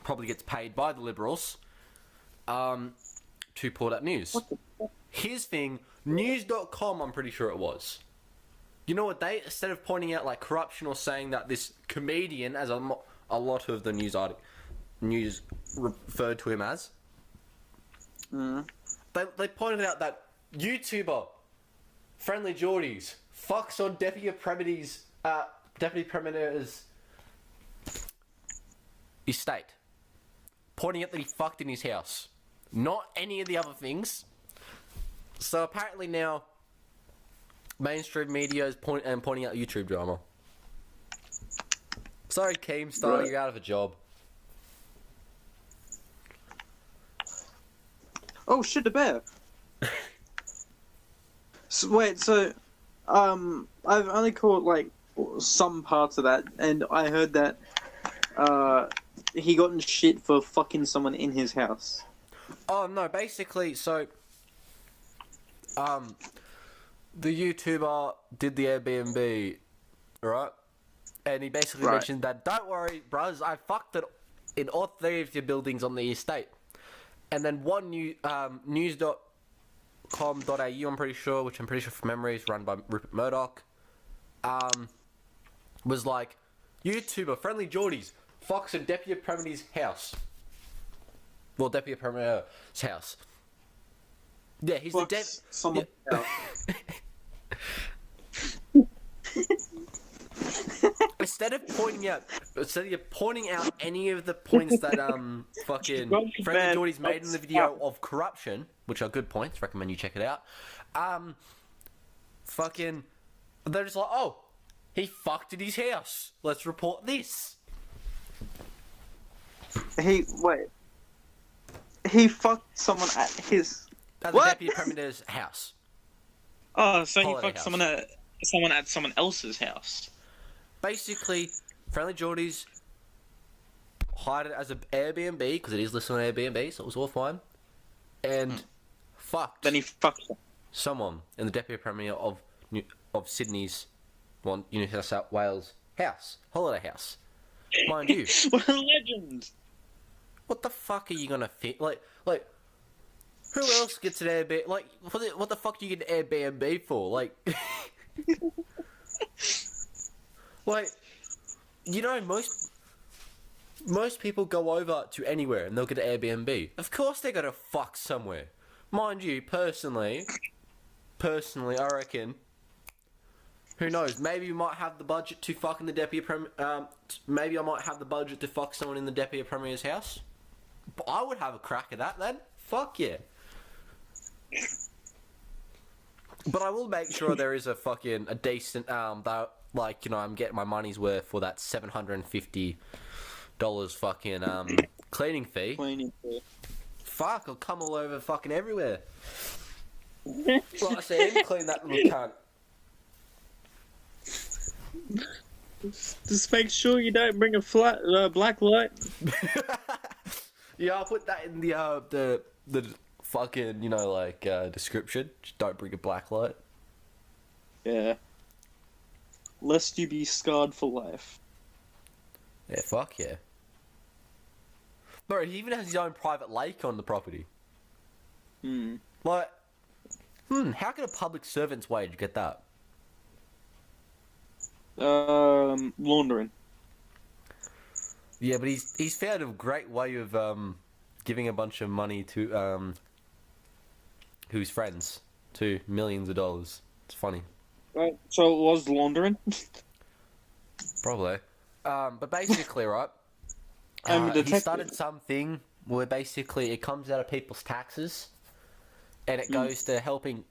[SPEAKER 2] probably gets paid by the liberals, to pour that news. His thing, news.com, I'm pretty sure it was. You know what, they, instead of pointing out like corruption or saying that this comedian, as a lot of the news referred to him as, they pointed out that YouTuber Friendly Geordies fucks on deputy premier's estate, pointing out that he fucked in his house, not any of the other things. So apparently now, mainstream media is pointing out YouTube drama. Sorry, Keemstar, you're out of a job.
[SPEAKER 3] Oh shit, the bear. So I've only caught like some parts of that, and I heard that he got in shit for fucking someone in his house.
[SPEAKER 2] Oh no, basically, so the YouTuber did the Airbnb, right? And he basically mentioned that, don't worry, bros, I fucked it in all 3 of your buildings on the estate. And then one news.com.au, I'm pretty sure from memory is run by Rupert Murdoch, was like, YouTuber Friendly Geordies fucks in Deputy Premier's house. Well, Deputy Premier's house. Yeah, he's
[SPEAKER 3] Fucks someone else.
[SPEAKER 2] Instead of pointing out any of the points that fucking Friendly Geordie's made in the video of corruption, which are good points, recommend you check it out. Fucking, they're just like, oh, he fucked in his house. Let's report this.
[SPEAKER 3] He fucked someone at his.
[SPEAKER 2] At the Deputy Premier's house.
[SPEAKER 4] Oh, so he
[SPEAKER 2] Holiday
[SPEAKER 4] fucked
[SPEAKER 2] house.
[SPEAKER 4] someone at someone else's house.
[SPEAKER 2] Basically, Friendly Geordies hired it as an Airbnb, because it is listed on Airbnb, so it was all fine. And fucked
[SPEAKER 4] Then he fucked them.
[SPEAKER 2] someone in the Deputy Premier of Sydney's, New South Wales house, holiday house. Mind you,
[SPEAKER 4] What a legend!
[SPEAKER 2] what the fuck are you gonna fit? Like, who else gets an Airbnb? Like, what the fuck do you get an Airbnb for? Like, like, you know, most people go over to anywhere and they'll get an Airbnb. Of course they're gonna fuck somewhere. Mind you, personally, I reckon, who knows, maybe we might have the budget to fuck in the Deputy Premier, maybe I might have the budget to fuck someone in the Deputy Premier's house. But I would have a crack at that then. Fuck yeah. But I will make sure there is a decent, like, you know, I'm getting my money's worth for that $750 fucking, cleaning fee. Fuck, I'll come all over fucking everywhere. Like I said, clean that little cunt.
[SPEAKER 4] Just make sure you don't bring a black light.
[SPEAKER 2] Yeah, I'll put that in the fucking, you know, like, description. Just don't bring a black light.
[SPEAKER 3] Yeah. Lest you be scarred for life.
[SPEAKER 2] Yeah, fuck yeah. Bro, he even has his own private lake on the property. Like, how can a public servant's wage get that?
[SPEAKER 3] Laundering.
[SPEAKER 2] Yeah, but he's found a great way of giving a bunch of money to his friends, to millions of dollars. It's funny.
[SPEAKER 3] Right, so it was laundering.
[SPEAKER 2] Probably. But basically, right, he started something where basically it comes out of people's taxes and it goes to helping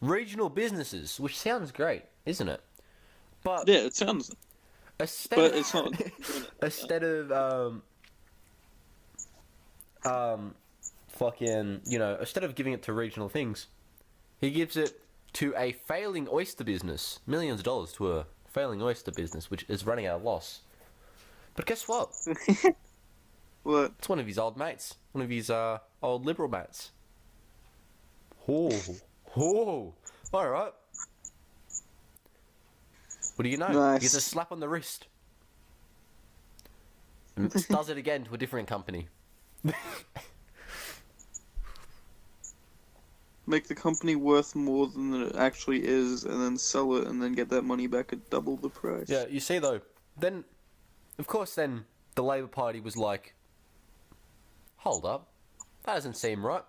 [SPEAKER 2] regional businesses, which sounds great, isn't it? But
[SPEAKER 3] yeah, it sounds. But it's not.
[SPEAKER 2] Instead of instead of giving it to regional things, he gives it to a failing oyster business. Millions of dollars to a failing oyster business, which is running out of loss. But guess what?
[SPEAKER 3] What?
[SPEAKER 2] It's one of his old mates. One of his old Liberal mates. Oh. Alright. What do you know?
[SPEAKER 3] Nice.
[SPEAKER 2] He gets a slap on the wrist. And does it again to a different company.
[SPEAKER 3] Make the company worth more than it actually is, and then sell it, and then get that money back at double the price.
[SPEAKER 2] Yeah, you see though, then, of course then, the Labour Party was like, hold up, that doesn't seem right.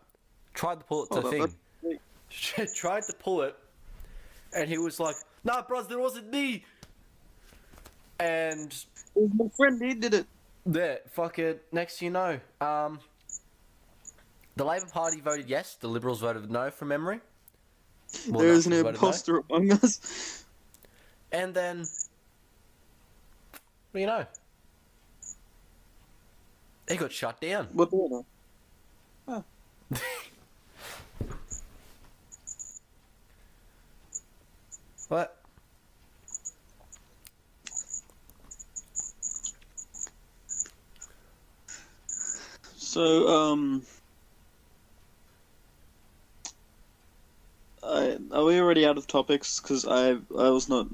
[SPEAKER 2] tried to pull it to the thing. Tried to pull it, and he was like, "Nah, bros, that wasn't me." And
[SPEAKER 3] my friend, he did it.
[SPEAKER 2] there, fuck it. Next, you know, the Labour Party voted yes. The Liberals voted no, from memory. Well,
[SPEAKER 3] there is an imposter among us.
[SPEAKER 2] And then, what do you know? He got shut down.
[SPEAKER 3] What do you know? Oh.
[SPEAKER 2] What?
[SPEAKER 3] So, are we already out of topics? Because I was not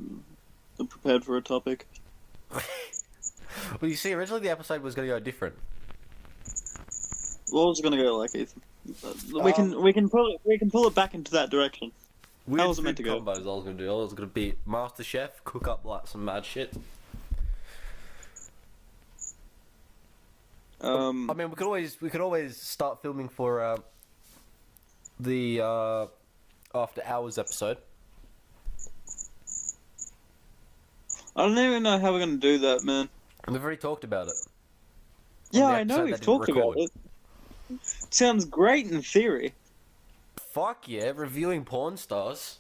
[SPEAKER 3] prepared for a topic.
[SPEAKER 2] Well, you see, originally the episode was going to go different.
[SPEAKER 3] What was it going to go like, Ethan? We can pull it back into that direction. How was it meant to go?
[SPEAKER 2] Combos I was going to do. I was going to be Master Chef, cook up like some mad shit. I mean, we could always start filming for the After Hours episode.
[SPEAKER 3] I don't even know how we're going to do that, man.
[SPEAKER 2] We've already talked about it.
[SPEAKER 3] Yeah, I know we've talked about it. Sounds great in theory.
[SPEAKER 2] Fuck yeah, reviewing porn stars.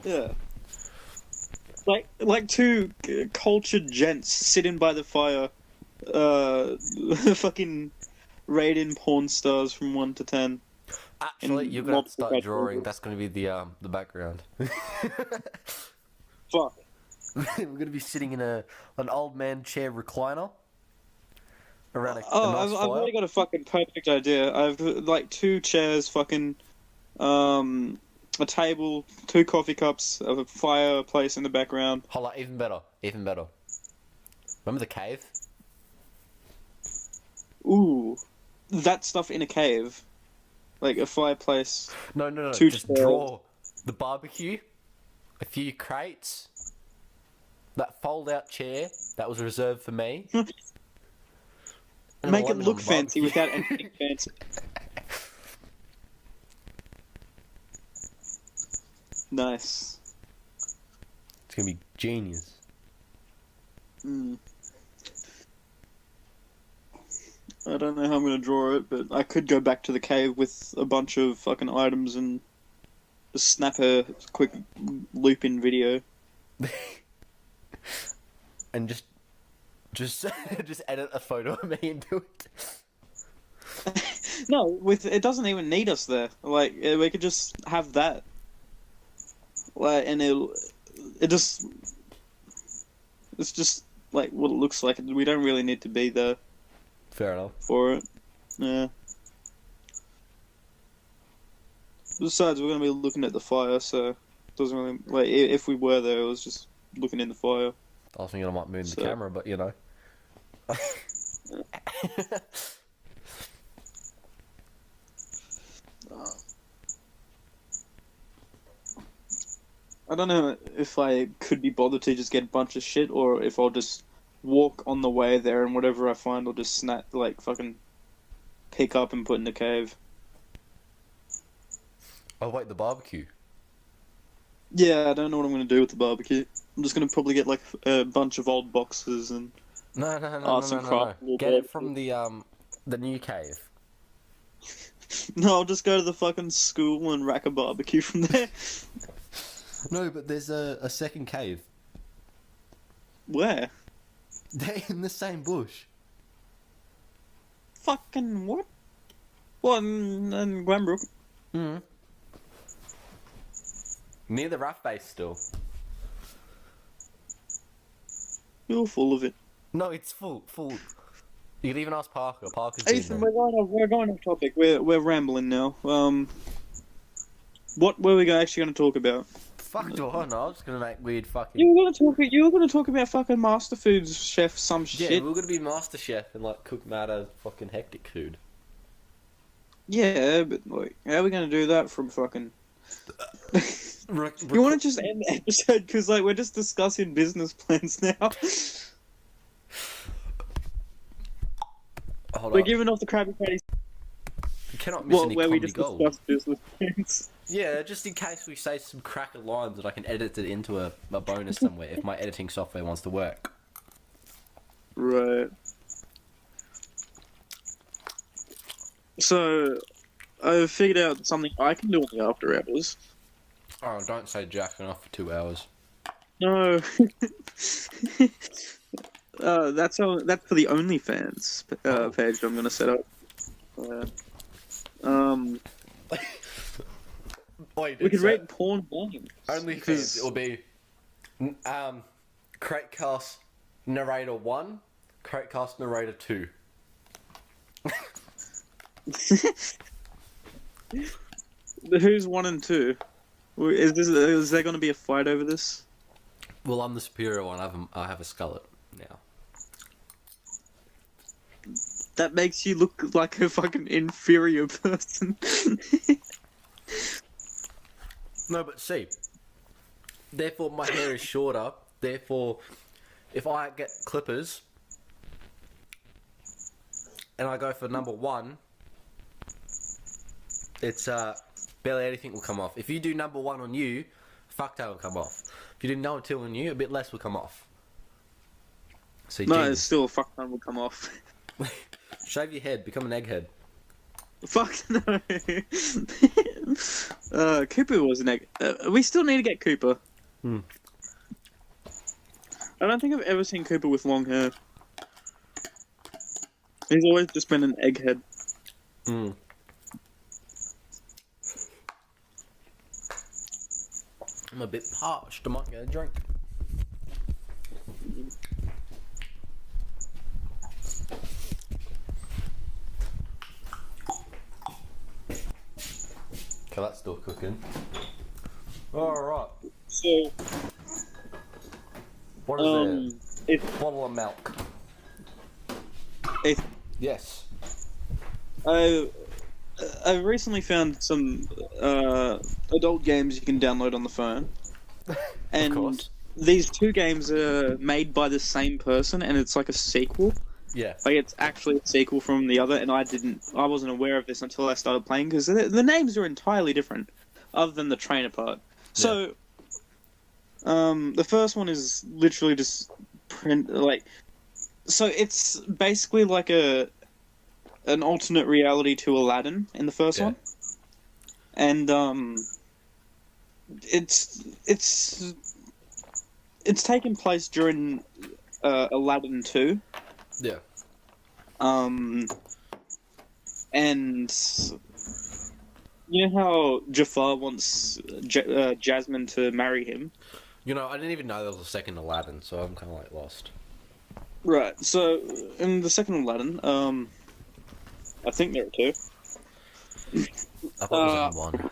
[SPEAKER 3] Yeah. Like two cultured gents sitting by the fire, fucking rating porn stars from 1 to 10.
[SPEAKER 2] Actually, you're gonna have to start drawing. That's gonna be the background.
[SPEAKER 3] Fuck.
[SPEAKER 2] We're gonna be sitting in an old man chair recliner. Around a nice
[SPEAKER 3] I've
[SPEAKER 2] fire.
[SPEAKER 3] already got a fucking perfect idea. I've like 2 chairs, fucking, a table, 2 coffee cups, a fireplace in the background.
[SPEAKER 2] Hold on, even better. Remember the cave?
[SPEAKER 3] Ooh, that stuff in a cave, like a fireplace.
[SPEAKER 2] No.
[SPEAKER 3] 2
[SPEAKER 2] Just
[SPEAKER 3] chairs.
[SPEAKER 2] draw the barbecue, a few crates, that fold-out chair that was reserved for me.
[SPEAKER 3] Make it look fancy without anything fancy. Nice.
[SPEAKER 2] It's gonna be genius.
[SPEAKER 3] I don't know how I'm gonna draw it, but I could go back to the cave with a bunch of fucking items and just snap a quick loop-in video.
[SPEAKER 2] And just edit a photo of me into it.
[SPEAKER 3] No, it doesn't even need us there. Like, we could just have that. Like, and it's just like what it looks like. We don't really need to be there.
[SPEAKER 2] Fair enough.
[SPEAKER 3] For it. Yeah. Besides, we're gonna be looking at the fire, so it doesn't really, like, if we were there, it was just looking in the fire.
[SPEAKER 2] I was thinking I might move the camera, but you know.
[SPEAKER 3] I don't know if I could be bothered to just get a bunch of shit, or if I'll just walk on the way there and whatever I find I'll just snap, like, fucking pick up and put in the cave.
[SPEAKER 2] Oh wait, the barbecue.
[SPEAKER 3] Yeah, I don't know what I'm gonna do with the barbecue. I'm just gonna probably get like a bunch of old boxes and
[SPEAKER 2] No. Get it from the new cave.
[SPEAKER 3] No, I'll just go to the fucking school and rack a barbecue from there.
[SPEAKER 2] No, but there's a second cave.
[SPEAKER 3] Where?
[SPEAKER 2] They're in the same bush.
[SPEAKER 3] Fucking what? What, in Glenbrook?
[SPEAKER 2] Near the rough base still.
[SPEAKER 3] You're full of it.
[SPEAKER 2] No, it's full. You could even ask Parker. Parker's
[SPEAKER 3] Ethan,
[SPEAKER 2] been there.
[SPEAKER 3] we're going off topic. We're rambling now. What were we actually going to talk about?
[SPEAKER 2] Fuck do I know? I was just gonna make weird fucking.
[SPEAKER 3] You were gonna talk about fucking Master Foods Chef some shit.
[SPEAKER 2] Yeah, we were gonna be Master Chef and like cook mad fucking hectic food.
[SPEAKER 3] Yeah, but like, how are we gonna do that from fucking? You want to just end the episode because like we're just discussing business plans now.
[SPEAKER 2] Hold
[SPEAKER 3] We're
[SPEAKER 2] on.
[SPEAKER 3] giving off the Krabby Patty.
[SPEAKER 2] cannot miss any
[SPEAKER 3] where we
[SPEAKER 2] comedy
[SPEAKER 3] just
[SPEAKER 2] gold.
[SPEAKER 3] discuss business things.
[SPEAKER 2] Yeah, just in case we say some cracker lines that I can edit it into a bonus somewhere if my editing software wants to work.
[SPEAKER 3] Right. So, I figured out something I can do on the after hours.
[SPEAKER 2] Oh, don't say jacking off for 2 hours.
[SPEAKER 3] No. That's for the OnlyFans page I'm gonna set up.
[SPEAKER 2] Wait,
[SPEAKER 3] we could rate porn games.
[SPEAKER 2] OnlyFans, it'll be Kraytcast Narrator 1, Kraytcast Narrator 2.
[SPEAKER 3] Who's 1 and 2? Is there going to be a fight over this?
[SPEAKER 2] Well, I'm the superior one. I have a skullet now.
[SPEAKER 3] That makes you look like a fucking inferior person.
[SPEAKER 2] No, but see, therefore my hair is shorter. Therefore, if I get clippers and I go for number 1, it's barely anything will come off. If you do number 1 on you, fucktail will come off. If you do number 2 on you, a bit less will come off. See,
[SPEAKER 3] no, it's still a fucktail will come off.
[SPEAKER 2] Shave your head, become an egghead.
[SPEAKER 3] Fuck no. Cooper was an egg. We still need to get Cooper. I don't think I've ever seen Cooper with long hair. He's always just been an egghead.
[SPEAKER 2] I'm a bit parched. I might get a drink. Okay, that's still cooking. Alright.
[SPEAKER 3] So,
[SPEAKER 2] What is it? Bottle of milk. Yes.
[SPEAKER 3] I recently found some adult games you can download on the phone, and these 2 games are made by the same person, and it's like a sequel.
[SPEAKER 2] Yeah.
[SPEAKER 3] Like it's actually a sequel from the other, and I wasn't aware of this until I started playing because the names are entirely different, other than the trainer part. So, the first one is literally just so it's basically like an alternate reality to Aladdin in the first one, and it's taking place during Aladdin 2.
[SPEAKER 2] Yeah.
[SPEAKER 3] And you know how Jafar wants Jasmine to marry him?
[SPEAKER 2] You know, I didn't even know there was a second Aladdin, so I'm kind of like lost.
[SPEAKER 3] Right. So in the second Aladdin, I think there are 2.
[SPEAKER 2] I thought there was only 1.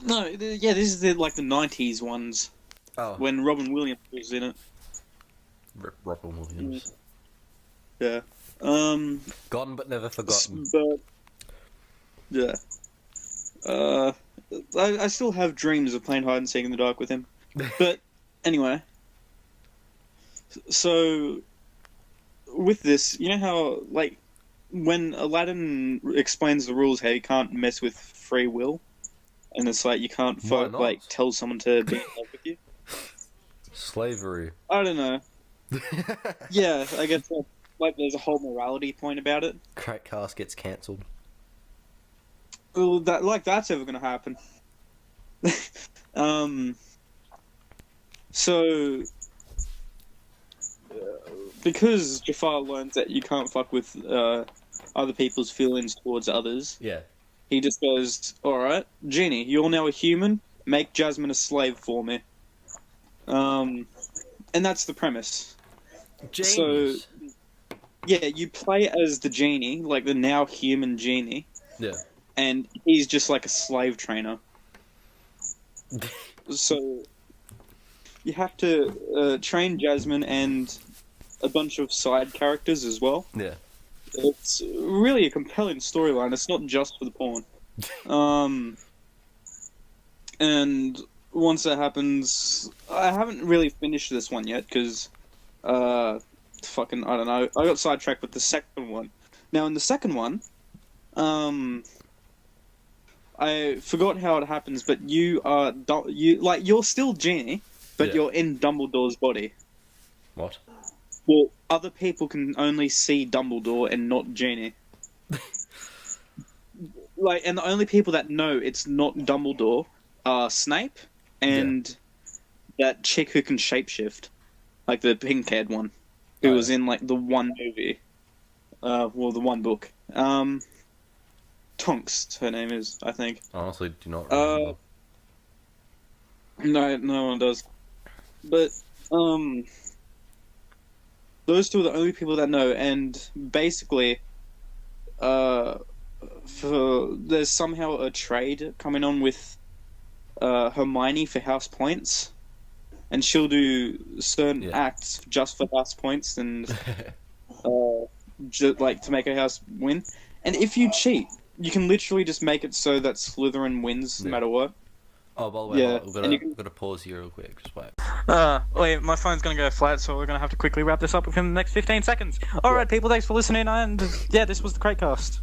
[SPEAKER 3] No, yeah, this is the 90s ones.
[SPEAKER 2] Oh.
[SPEAKER 3] When Robin Williams was in it.
[SPEAKER 2] Robin Williams.
[SPEAKER 3] Yeah.
[SPEAKER 2] Gone but never forgotten.
[SPEAKER 3] But yeah. I still have dreams of playing hide and seek in the dark with him. But anyway. So with this, you know how when Aladdin explains the rules, how you can't mess with free will, and it's you can't tell someone to be in love with you.
[SPEAKER 2] Slavery.
[SPEAKER 3] I don't know. Yeah, I guess there's a whole morality point about it.
[SPEAKER 2] Kraytcast gets cancelled.
[SPEAKER 3] Well, that's ever gonna happen. So because Jafar learns that you can't fuck with other people's feelings towards others.
[SPEAKER 2] Yeah.
[SPEAKER 3] He just goes, "Alright, Genie, you're now a human. Make Jasmine a slave for me." And that's the premise.
[SPEAKER 2] Genius.
[SPEAKER 3] So, yeah, you play as the genie, the now human genie.
[SPEAKER 2] Yeah.
[SPEAKER 3] And he's just like a slave trainer. So, you have to train Jasmine and a bunch of side characters as well.
[SPEAKER 2] Yeah.
[SPEAKER 3] It's really a compelling storyline. It's not just for the porn. And once that happens, I haven't really finished this one yet because, I don't know. I got sidetracked with the second one. Now, in the second one, I forgot how it happens, but you're still Genie, but you're in Dumbledore's body.
[SPEAKER 2] What?
[SPEAKER 3] Well, other people can only see Dumbledore and not Genie. And the only people that know it's not Dumbledore are Snape and that chick who can shapeshift, like the pink-haired one, who was in the one movie, the one book. Tonks, her name is, I think.
[SPEAKER 2] Honestly, do not remember.
[SPEAKER 3] No one does. But those two are the only people that know, and basically, there's somehow a trade coming on with Hermione for house points, and she'll do certain acts just for house points and to make her house win. And if you cheat, you can literally just make it so that Slytherin wins no matter what.
[SPEAKER 2] Oh, by the way, we're gonna pause here real quick. Just wait.
[SPEAKER 1] Wait, my phone's gonna go flat, so we're gonna have to quickly wrap this up within the next 15 seconds. Alright, people, thanks for listening, and this was the Kraytcast.